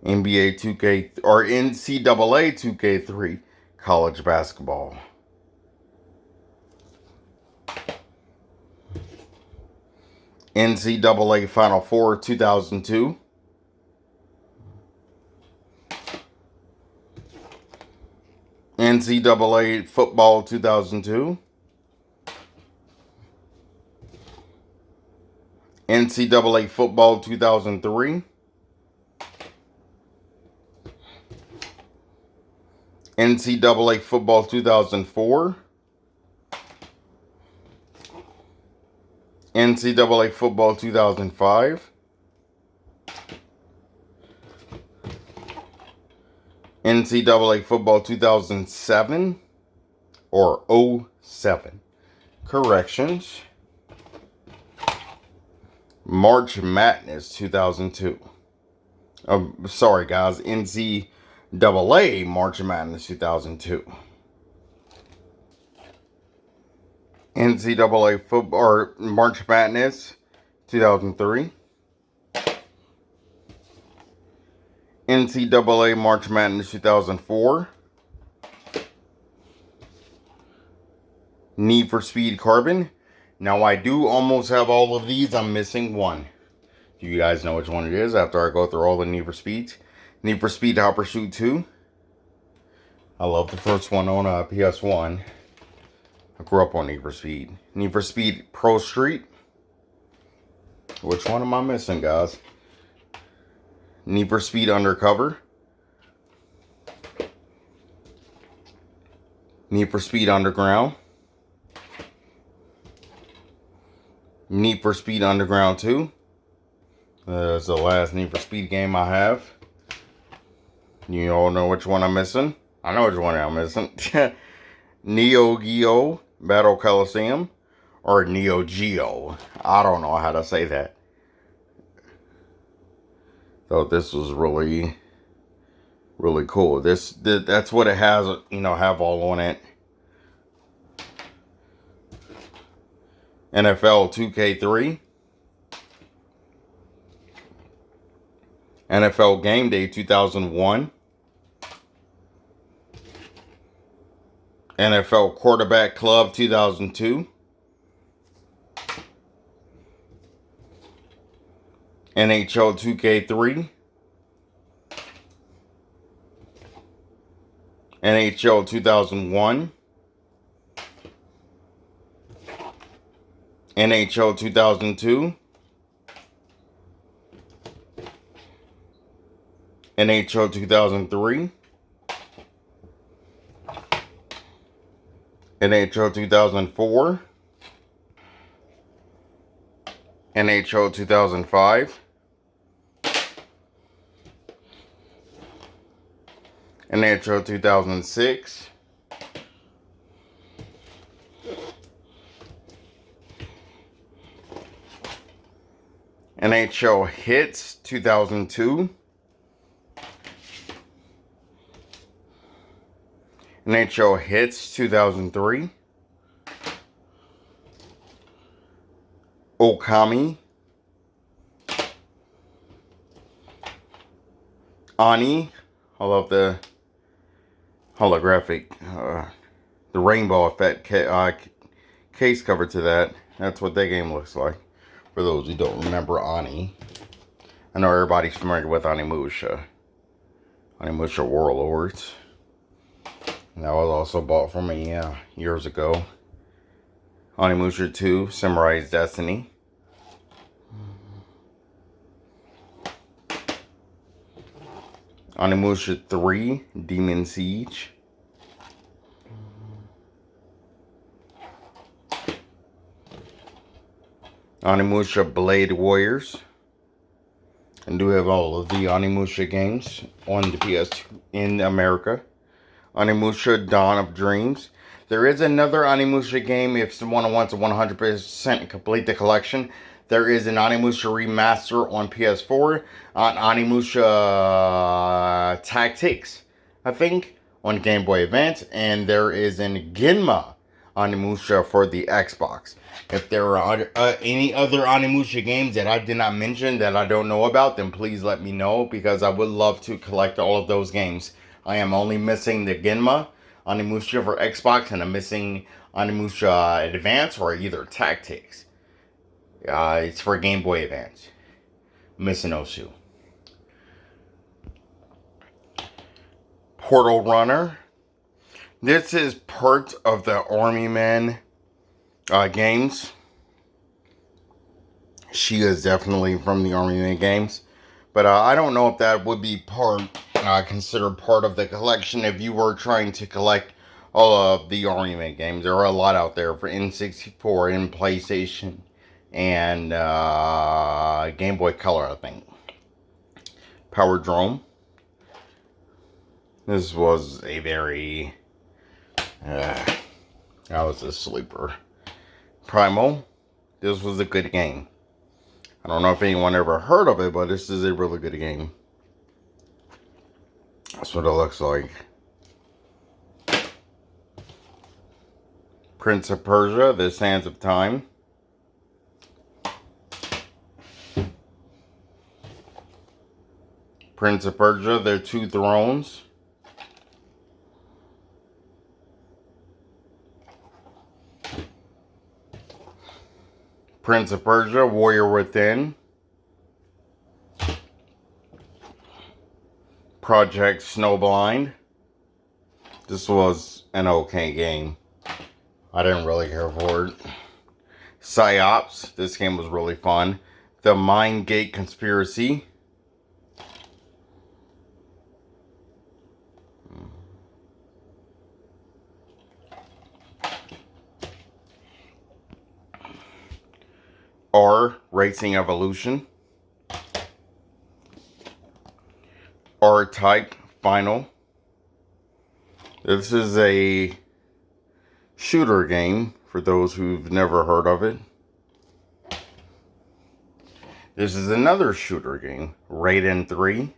NBA 2K or NCAA 2K3 college basketball. NCAA Final Four 2002. NCAA Football 2002. NCAA Football 2003. NCAA Football 2004. NCAA Football 2005. NCAA Football 2007 or 07. Corrections. March Madness 2002. Sorry guys, NCAA March Madness 2002. NCAA Football or March Madness 2003. NCAA March Madness 2004. Need for Speed Carbon. Now I do almost have all of these. I'm missing one. Do you guys know which one it is after I go through all the Need for Speeds? Need for Speed Hot Pursuit 2. I love the first one on PS1. I grew up on Need for Speed. Need for Speed Pro Street. Which one am I missing, guys? Need for Speed Undercover. Need for Speed Underground. Need for Speed Underground 2. That's the last Need for Speed game I have. You all know which one I'm missing? I know which one I'm missing. NeoGeo Battle Coliseum. Or NeoGeo. I don't know how to say that. So this was really cool. That's what it has, you know, have all on it. NFL 2K3. NFL Game Day 2001. NFL Quarterback Club 2002. NHL 2K3. NHL 2001. NHL 2002. NHL 2003. NHL 2004. NHL 2005. NHL 2006. NHL Hits 2002. NHL Hits 2003. Okami. Ani. I love the holographic, the rainbow effect case cover to that. That's what that game looks like. For those who don't remember Ani. I know everybody's familiar with Onimusha. Onimusha Warlords. That was also bought from me years ago. Onimusha 2, Samurai's Destiny. Onimusha 3, Demon Siege. Onimusha Blade Warriors. And do have all of the Onimusha games on the PS2 in America. Onimusha Dawn of Dreams. There is another Onimusha game if someone wants to 100% complete the collection. There is an Onimusha remaster on PS4. On Onimusha Tactics, I think, on Game Boy Advance. And there is an Ginma Onimusha for the Xbox. If there are any other Onimusha games that I did not mention that I don't know about, then please let me know, because I would love to collect all of those games. I am only missing the Ginma Onimusha for Xbox, and I'm missing Onimusha Advance or either Tactics. It's for Game Boy Advance. Missing those two. Portal Runner. This is part of the Army Man games. She is definitely from the Army Man games. But I don't know if that would be part considered part of the collection if you were trying to collect all of the Argument games. There are a lot out there for N64 and PlayStation and Game Boy Color, I think. Power Drone. This was a very... that was a sleeper. Primal. This was a good game. I don't know if anyone ever heard of it, but this is a really good game. That's what it looks like. Prince of Persia, The Sands of Time. Prince of Persia, The Two Thrones. Prince of Persia, Warrior Within. Project Snowblind. This was an okay game. I didn't really care for it. Psyops. This game was really fun. The Mindgate Conspiracy. R. Racing Evolution. R-Type Final. This is a shooter game for those who've never heard of it. This is another shooter game, Raiden 3.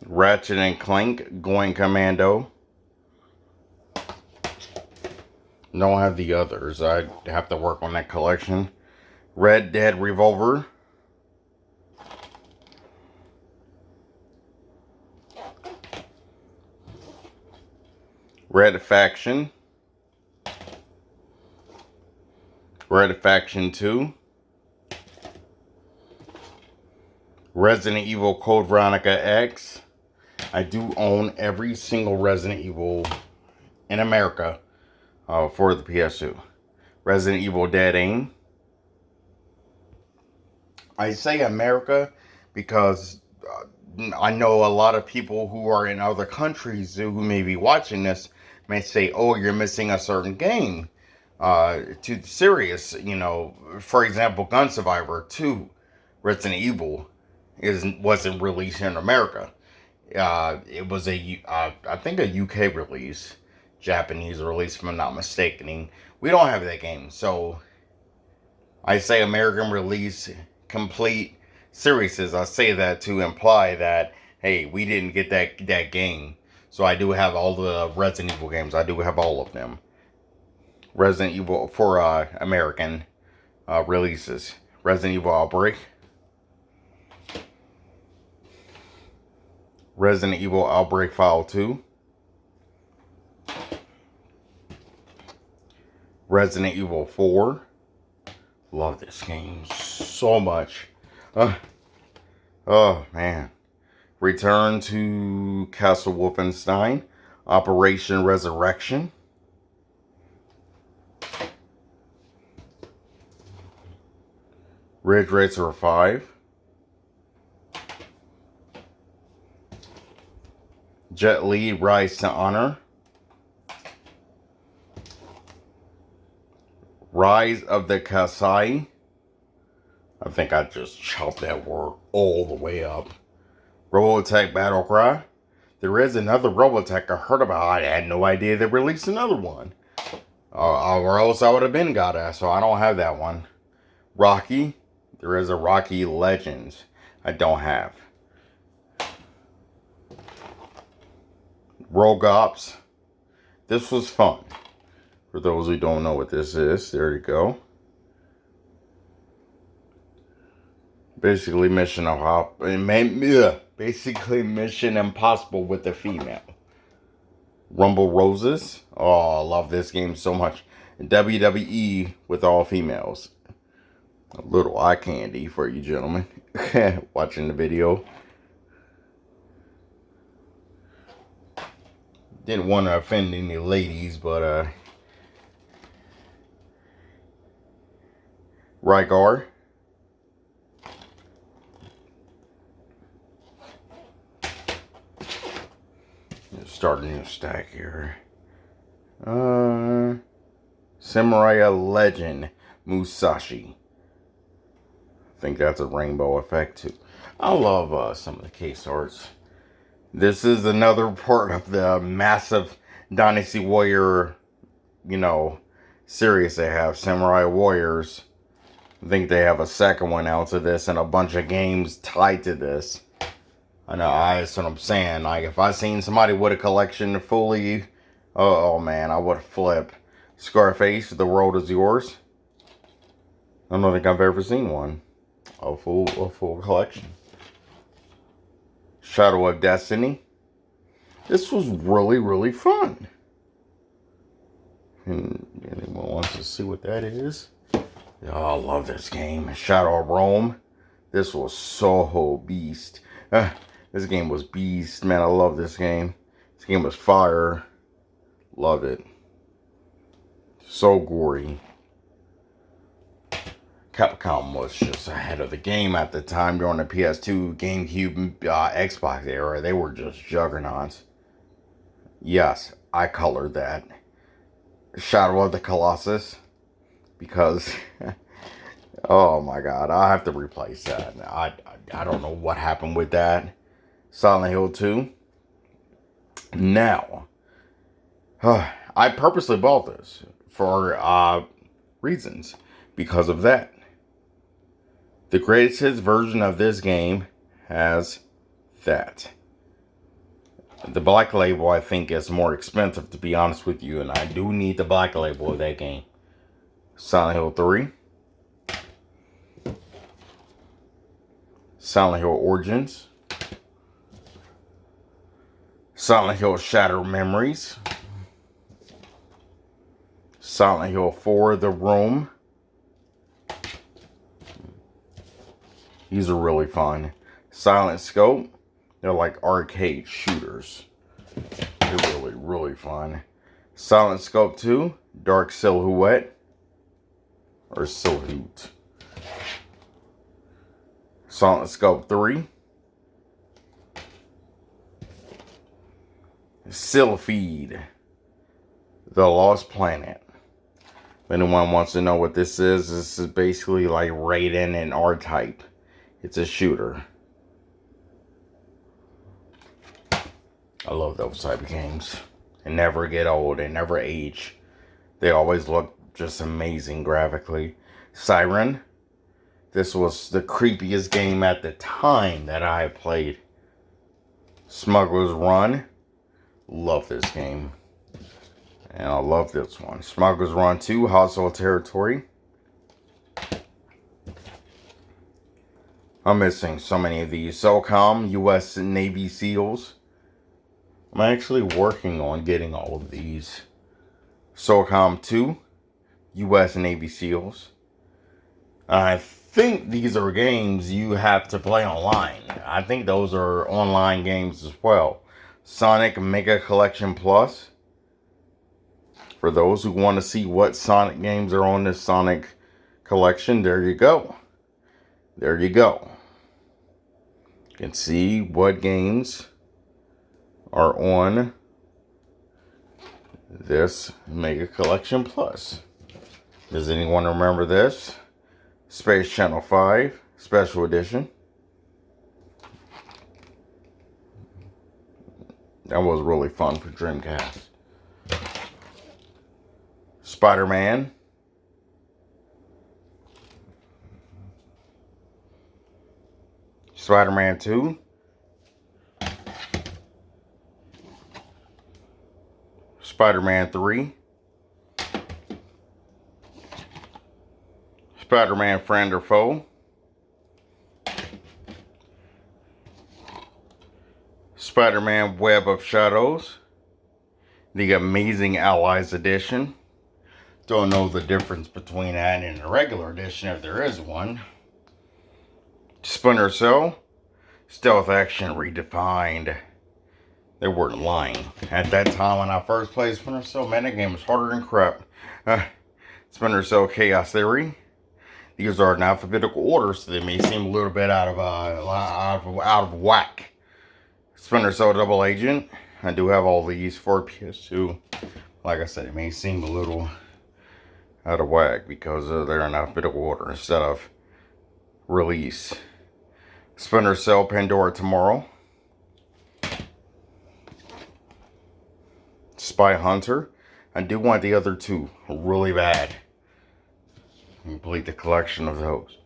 Ratchet and Clank, Going Commando. Don't have the others. I have to work on that collection. Red Dead Revolver. Red Faction. Red Faction 2. Resident Evil Code Veronica X. I do own every single Resident Evil in America for the PS2. Resident Evil Dead Aim. I say America because I know a lot of people who are in other countries who may be watching this may say, oh, you're missing a certain game. Too serious, you know. For example, Gun Survivor 2, Resident Evil, wasn't released in America. It was I think a UK release, Japanese release, if I'm not mistaken. We don't have that game, so I say American release complete series. I say that to imply that, hey, we didn't get that game. So I do have all the Resident Evil games. I do have all of them. Resident Evil for American releases. Resident Evil Outbreak. Resident Evil Outbreak File 2. Resident Evil 4. Love this game so much. Oh, man. Return to Castle Wolfenstein. Operation Resurrection. Ridge Racer 5. Jet Li Rise to Honor. Rise of the Kasai. I think I just chopped that word all the way up. Robotech Battle Cry. There is another Robotech I heard about. I had no idea they released another one. Or else I would have been got it. So I don't have that one. Rocky. There is a Rocky Legends I don't have. Rogue Ops. This was fun. For those who don't know what this is, there you go. Basically Mission Impossible with a female. Rumble Roses. Oh, I love this game so much. WWE with all females. A little eye candy for you gentlemen watching the video. Didn't want to offend any ladies, but Rygar. Let's start a new stack here. Samurai Legend Musashi. I think that's a rainbow effect too. I love some of the case arts. This is another part of the massive Dynasty Warrior, series they have. Samurai Warriors. I think they have a second one out to this and a bunch of games tied to this. I know, that's what I'm saying. Like, if I seen somebody with a collection fully, oh man, I would flip. Scarface, The World Is Yours. I don't think I've ever seen one. A full collection. Shadow of Destiny. This was really fun. And anyone wants to see what that is? Oh, I love this game. Shadow of Rome. This was so beast. This game was beast. Man, I love this game. This game was fire. Love it. So gory. Capcom was just ahead of the game at the time during the PS2, GameCube, Xbox era. They were just juggernauts. Yes, I colored that. Shadow of the Colossus. Because, oh my god, I have to replace that. I don't know what happened with that. Silent Hill 2. Now, I purposely bought this for reasons. Because of that. The greatest hits version of this game has that. The black label, I think, is more expensive, to be honest with you. And I do need the black label of that game. Silent Hill 3. Silent Hill Origins. Silent Hill Shattered Memories. Silent Hill 4, The Room. These are really fun. Silent Scope. They're like arcade shooters. They're really fun. Silent Scope 2. Dark Silhouette. Or Silhouette. Silent Scope 3. Silpheed. The Lost Planet. If anyone wants to know what this is basically like Raiden and R-Type. It's a shooter. I love those type of games. They never get old. They never age. They always look just amazing graphically. Siren. This was the creepiest game at the time that I played. Smuggler's Run. Love this game. And I love this one. Smuggler's Run 2. Hostile Territory. I'm missing so many of these. SOCOM, U.S. Navy SEALs. I'm actually working on getting all of these. SOCOM 2, U.S. Navy SEALs. I think these are games you have to play online. I think those are online games as well. Sonic Mega Collection Plus. For those who want to see what Sonic games are on this Sonic collection, there you go. There you go. You can see what games are on this Mega Collection Plus. Does anyone remember this? Space Channel 5 Special Edition. That was really fun for Dreamcast. Spider-Man. Spider-Man 2. Spider-Man 3. Spider-Man Friend or Foe. Spider-Man Web of Shadows. The Amazing Allies Edition. Don't know the difference between that and a regular edition if there is one. Splinter Cell. Stealth Action Redefined. They weren't lying. At that time when I first played Splinter Cell, man, that game was harder than crap. Splinter Cell Chaos Theory. These are in alphabetical order, so they may seem a little bit out of whack. Splinter Cell Double Agent. I do have all these for PS2. Like I said, it may seem a little out of whack because they're in alphabetical order instead of release. Splinter Cell Pandora Tomorrow. Spy Hunter. I do want the other two really bad. Complete the collection of those.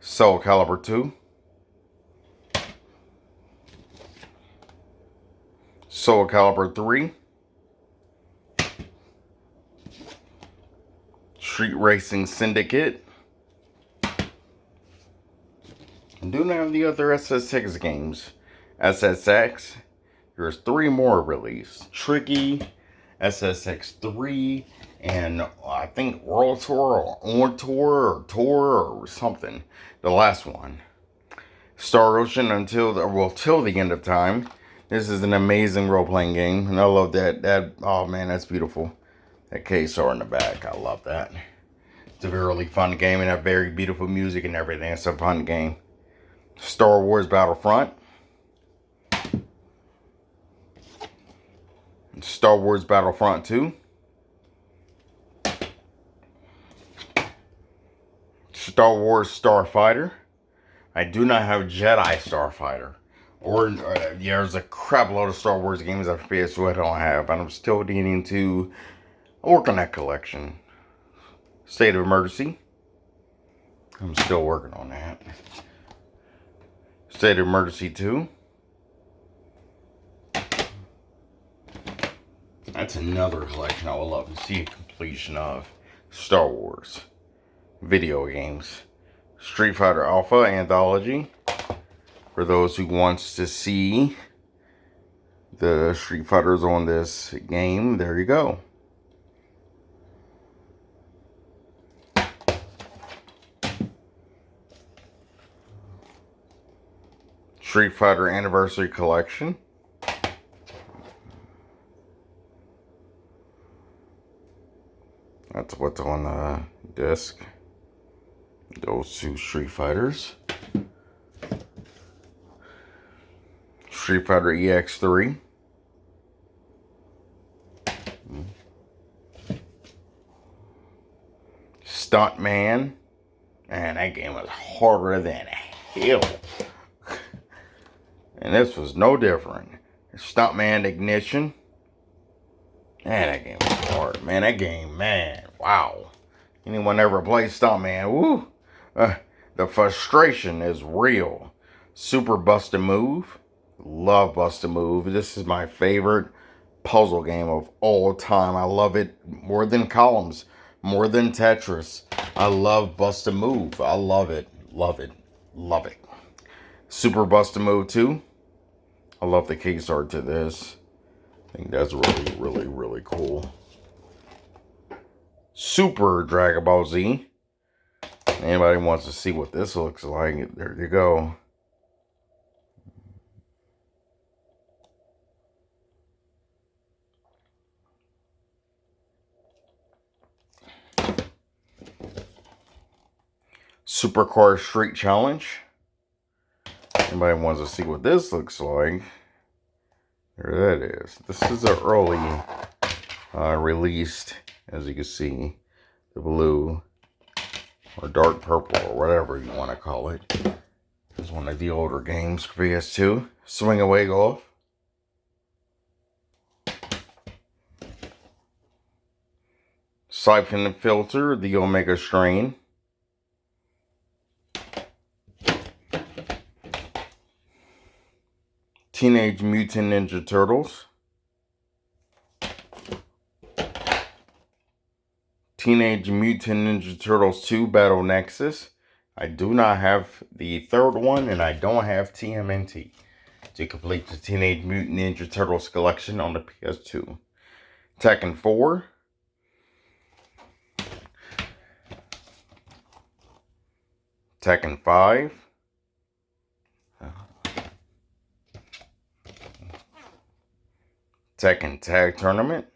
Soul Calibur 2. Soul Calibur 3. Street Racing Syndicate. I do not have the other SSX games. SSX. There's 3 more released. Tricky, SSX 3, and I think World Tour or On Tour or Tour or something. The last one. Star Ocean till the end of time. This is an amazing role-playing game, and I love that. Oh man, that's beautiful. That KSR in the back, I love that. It's a really fun game and have very beautiful music and everything. It's a fun game. Star Wars Battlefront. Star Wars Battlefront 2. Star Wars Starfighter. I do not have Jedi Starfighter. Or there's a crap load of Star Wars games that PS2 I don't have. And I'm still needing to work on that collection. State of Emergency. I'm still working on that. State of Emergency 2. That's another collection I would love to see a completion of. Star Wars. Video games. Street Fighter Alpha Anthology. For those who wants to see the Street Fighters on this game, there you go. Street Fighter Anniversary Collection. That's what's on the disc. Those 2 Street Fighters. Street Fighter EX3. Stuntman. Man, that game was harder than hell. And this was no different. Stuntman Ignition. Man, that game was hard. Man, that game, man. Wow. Anyone ever played Stuntman? Woo. The frustration is real. Super Bust a Move. Love Bust a Move. This is my favorite puzzle game of all time. I love it more than Columns. More than Tetris. I love Bust a Move. I love it. Love it. Love it. Super Bust a Move 2. I love the case art to this. I think that's really, really, really cool. Super Dragon Ball Z. Anybody wants to see what this looks like, there you go. Supercar Street Challenge. Anybody wants to see what this looks like, there that is. This is an early released, as you can see, the blue or dark purple or whatever you want to call it. It's one of the older games for PS2. Swing Away Golf. Siphon and Filter, the Omega Strain. Teenage Mutant Ninja Turtles. Teenage Mutant Ninja Turtles 2 Battle Nexus. I do not have the third one, and I don't have TMNT to complete the Teenage Mutant Ninja Turtles collection on the PS2. Tekken 4. Tekken 5. Tekken Tag Tournament.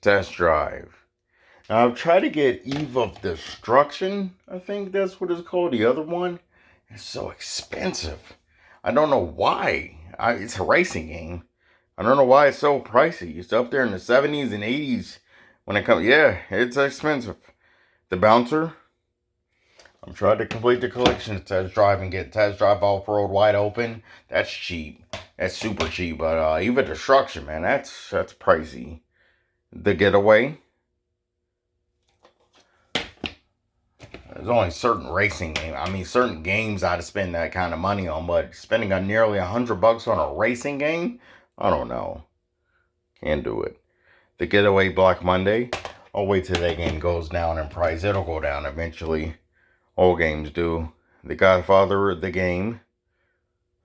Test drive. Now, I've tried to get Eve of Destruction. I think that's what it's called. The other one. It's so expensive. I don't know why. It's a racing game. I don't know why it's so pricey. It's up there in the 70s and 80s when it comes. Yeah, it's expensive. The Bouncer. I'm trying to complete the collection test drive and get test drive off-road wide open. That's cheap. That's super cheap. But even Destruction, man, that's pricey. The Getaway. There's only certain racing games. I mean, certain games I'd spend that kind of money on, but spending on nearly $100 on a racing game, I don't know. Can't do it. The Getaway Black Monday. I'll wait till that game goes down in price. It'll go down eventually. All games do. The Godfather, the game.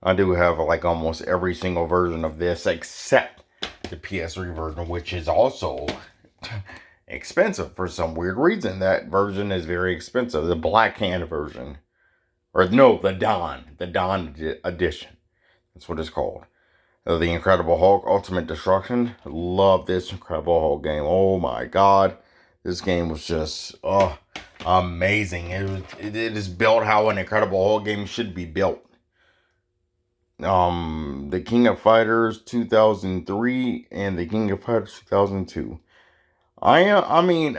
I do have like almost every single version of this except the PS3 version, which is also expensive for some weird reason. That version is very expensive. The Black Hand version. Or no, the Dawn. The Dawn edition. That's what it's called. The Incredible Hulk Ultimate Destruction. Love this Incredible Hulk game. Oh my god. This game was just amazing. It is built how an Incredible Hulk game should be built. The King of Fighters 2003 and the King of Fighters 2002. I mean,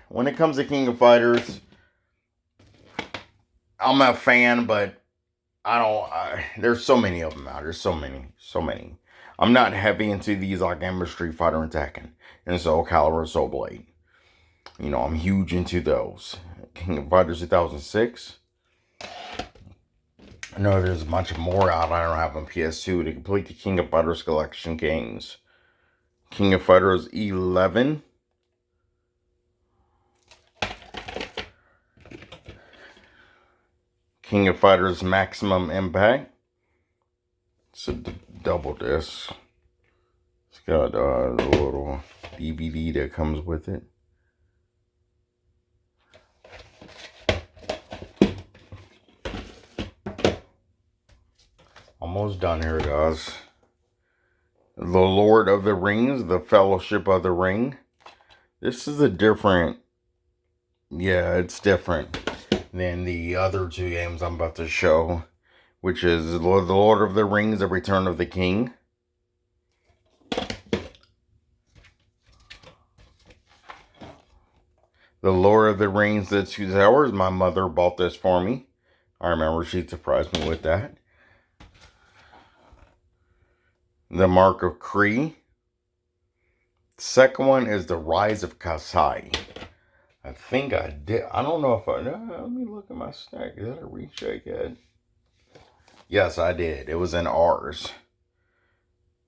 when it comes to King of Fighters, I'm a fan, but there's so many of them out. There's so many. I'm not heavy into these like Ember Street Fighter and Tekken and Soul Calibur, Soul Blade. You know, I'm huge into those. King of Fighters 2006. I know there's a bunch more out. I don't have on PS2 to complete the King of Fighters collection games. King of Fighters 11. King of Fighters Maximum Impact. It's a double disc. It's got a little DVD that comes with it. Almost done here, guys. The Lord of the Rings, The Fellowship of the Ring. This is a different... Yeah, it's different than the other two games I'm about to show, which is The Lord of the Rings, The Return of the King. The Lord of the Rings, The Two Towers. My mother bought this for me. I remember she surprised me with that. The Mark of Kree. Second one is The Rise of Kasai. I think I did. I don't know if let me look at my stack. Is that a recheck yet? Yes, I did. It was in ours.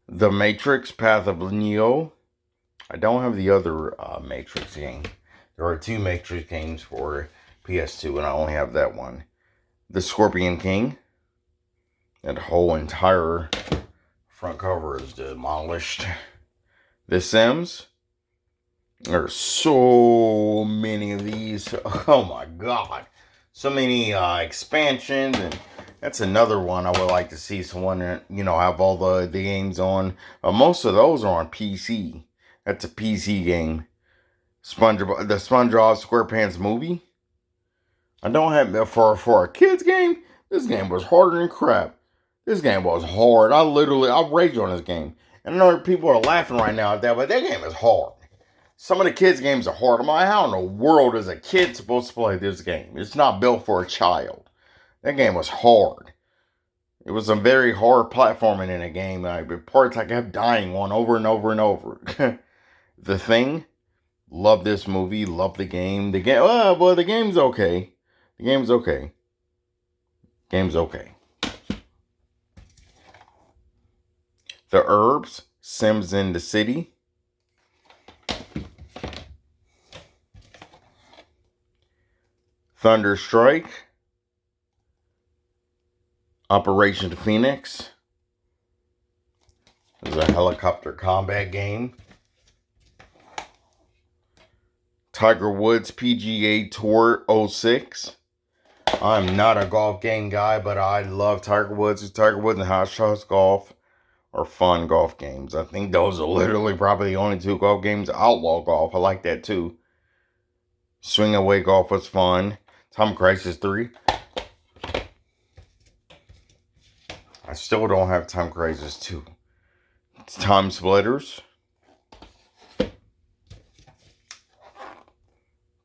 The Matrix, Path of Neo. I don't have the other Matrix game. There are two Matrix games for PS2, and I only have that one. The Scorpion King. That whole entire front cover is demolished. The Sims. There's so many of these. Oh my god. So many expansions. And that's another one I would like to see someone, have all the games on. Most of those are on PC. That's a PC game. The SpongeBob SquarePants movie. I don't have, for a kid's game, this game was harder than crap. This game was hard. I raged on this game. And I know people are laughing right now at that, but that game is hard. Some of the kids' games are hard. I'm like, how in the world is a kid supposed to play this game? It's not built for a child. That game was hard. It was a very hard platforming in a game. Parts I kept dying on over and over and over. The Thing. Love this movie. Love the game. The game's okay. The game's okay. Game's okay. The Herbs. Sims in the City. Thunderstrike. Operation Phoenix. This is a helicopter combat game. Tiger Woods PGA Tour 06. I'm not a golf game guy, but I love Tiger Woods. Tiger Woods and Hot Shots Golf. are fun golf games. I think those are literally probably the only 2 golf games. Outlaw Golf, I like that too. Swing Away Golf was fun. Time Crisis 3. I still don't have Time Crisis 2. Time Splitters.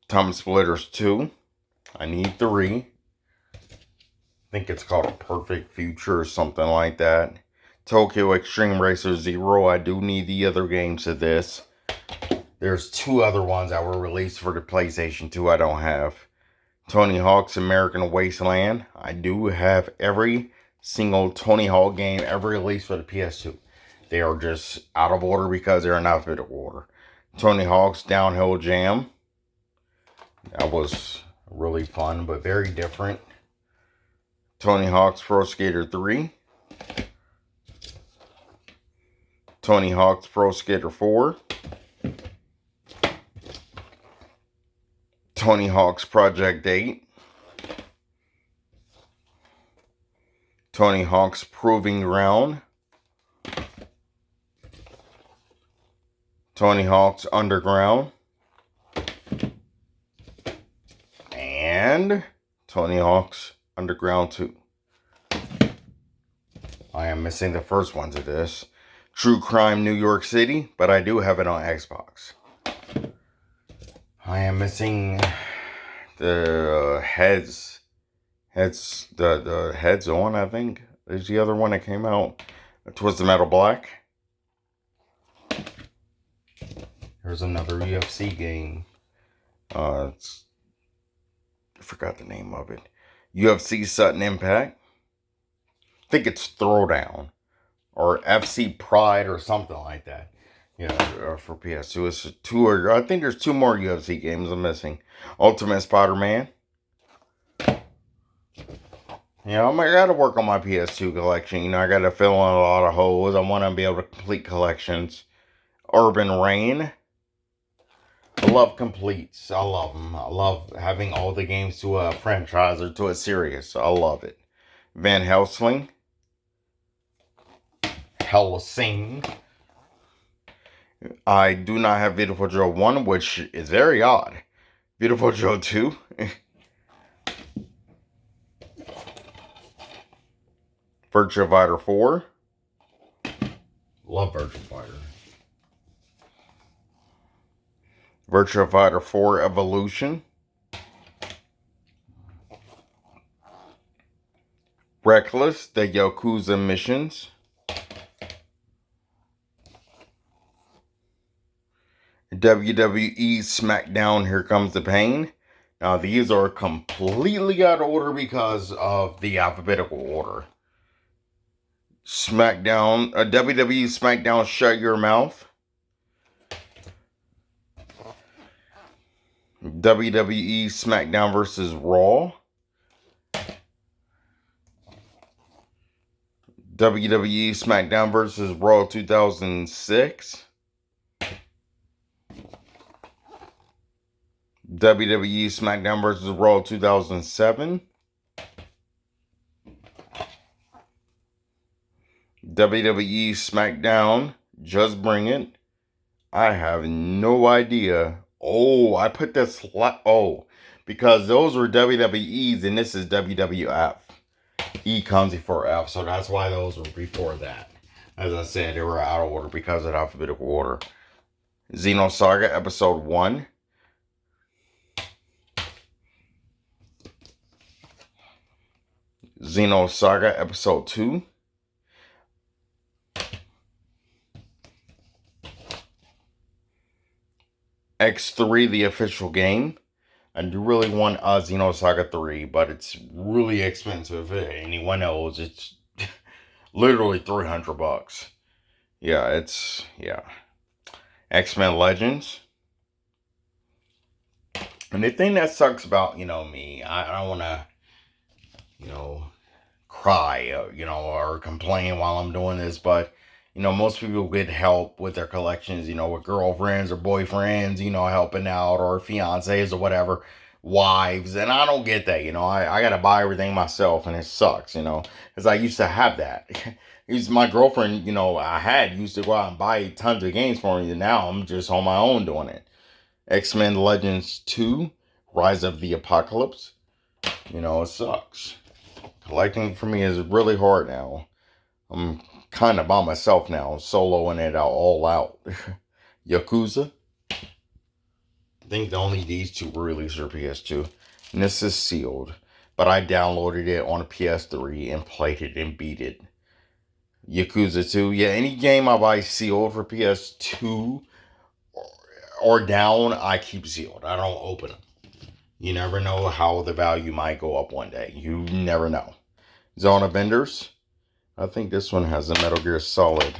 Time Splitters 2. I need 3. I think it's called Perfect Future or something like that. Tokyo Extreme Racer 0. I do need the other games of this. There's 2 other ones that were released for the PlayStation 2 I don't have. Tony Hawk's American Wasteland. I do have every single Tony Hawk game ever released for the PS2. They are just out of order because they're in alphabetical order. Tony Hawk's Downhill Jam. That was really fun, but very different. Tony Hawk's Pro Skater 3. Tony Hawk's Pro Skater 4. Tony Hawk's Project 8. Tony Hawk's Proving Ground. Tony Hawk's Underground. And Tony Hawk's Underground 2. I am missing the first one to this. True Crime New York City, but I do have it on Xbox. I am missing the Heads On, I think, is the other one that came out. Twisted Metal Black. There's another UFC game. I forgot the name of it. UFC Sudden Impact. I think it's Throwdown. Or FC Pride or something like that. Yeah, for PS2. It's 2 or I think there's 2 more UFC games I'm missing. Ultimate Spider-Man. Yeah, I gotta work on my PS2 collection. I gotta fill in a lot of holes. I want to be able to complete collections. Urban Reign. I love completes. I love them. I love having all the games to a franchise or to a series. I love it. Van Helsing. Helsing. I do not have Beautiful Joe 1, which is very odd. Beautiful Joe 2. Virtua Fighter 4. Love Virtua Fighter. Virtua Fighter 4 Evolution. Reckless, the Yakuza missions. WWE SmackDown, Here Comes the Pain. Now, these are completely out of order because of the alphabetical order. SmackDown, WWE SmackDown, Shut Your Mouth. WWE SmackDown vs. Raw. WWE SmackDown vs. Raw 2006. WWE SmackDown vs. Raw 2007. WWE SmackDown, Just Bring It. I have no idea. Oh, I put this. Because those were WWEs and this is WWF. E comes before F, so that's why those were before that. As I said, they were out of order because of alphabetical order. Xenosaga Episode 1. Xenosaga Episode 2. X3, the official game. I do really want Xenosaga 3, but it's really expensive. If anyone knows, it's literally $300. Yeah. X-Men Legends. And the thing that sucks about, me, I don't want to, cry, or complain while I'm doing this, but most people get help with their collections, with girlfriends or boyfriends, helping out, or fiancés or whatever, wives. And I don't get that, I got to buy everything myself, and it sucks, because I used to have that. He's my girlfriend, I had used to go out and buy tons of games for me, and now I'm just on my own doing it. X-Men Legends 2, Rise of the Apocalypse. It sucks. Collecting for me is really hard now. I'm kind of by myself now, soloing it out all out. Yakuza. I think only these two were released for PS2. And this is sealed. But I downloaded it on a PS3 and played it and beat it. Yakuza 2. Yeah, any game I buy sealed for PS2 or down, I keep sealed. I don't open them. You never know how the value might go up one day. You never know. Zone of Enders. I think this one has a Metal Gear Solid.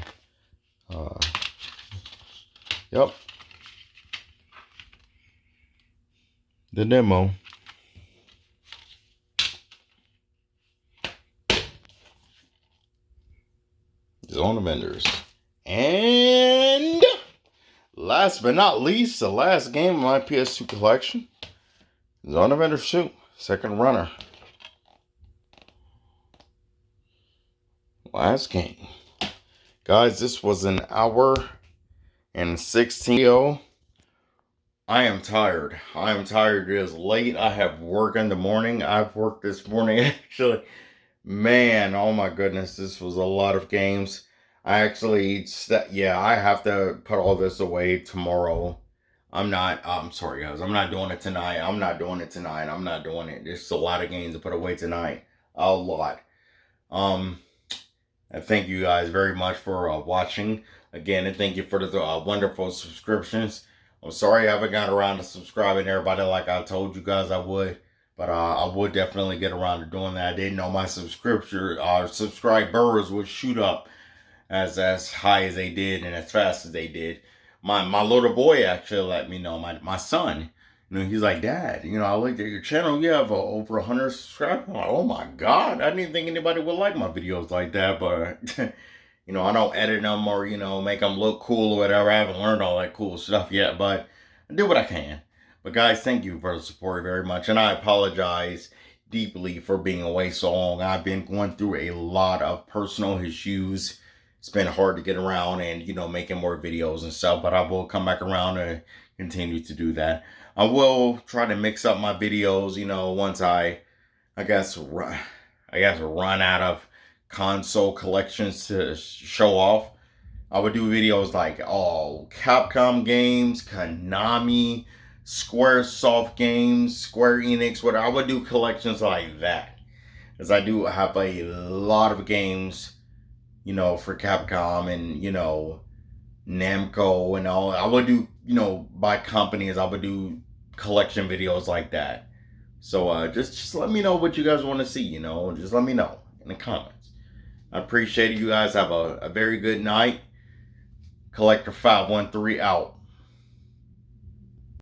Yep. The demo. Zone of Enders. And last but not least, the last game of my PS2 collection. Zone of Enders 2. Second runner. Last game. Guys, this was an hour and 16. I am tired. It is late. I have work in the morning. I've worked this morning actually. Man, oh my goodness, this was a lot of games. I have to put all this away tomorrow. I'm sorry guys, I'm not doing it tonight. I'm not doing it. There's a lot of games to put away tonight. A lot. I thank you guys very much for watching. Again, and thank you for the wonderful subscriptions. I'm sorry I haven't got around to subscribing to everybody like I told you guys I would. But I would definitely get around to doing that. I didn't know my subscribers would shoot up as high as they did and as fast as they did. My little boy actually let me know, my son. He's like, Dad, I looked at your channel. You have over 100 subscribers. I'm like, oh my God. I didn't think anybody would like my videos like that. But, I don't edit them or, make them look cool or whatever. I haven't learned all that cool stuff yet. But I do what I can. But guys, thank you for the support very much. And I apologize deeply for being away so long. I've been going through a lot of personal issues. It's been hard to get around and, making more videos and stuff. But I will come back around and continue to do that. I will try to mix up my videos, once I guess run out of console collections to show off. I would do videos like, Capcom games, Konami, Squaresoft games, Square Enix, whatever. I would do collections like that. Because I do have a lot of games, for Capcom and, Namco and all. I would do, by companies, I would do collection videos like that. So just let me know what you guys want to see, Just let me know in the comments. I appreciate it. You guys have a very good night. Collector 513 out.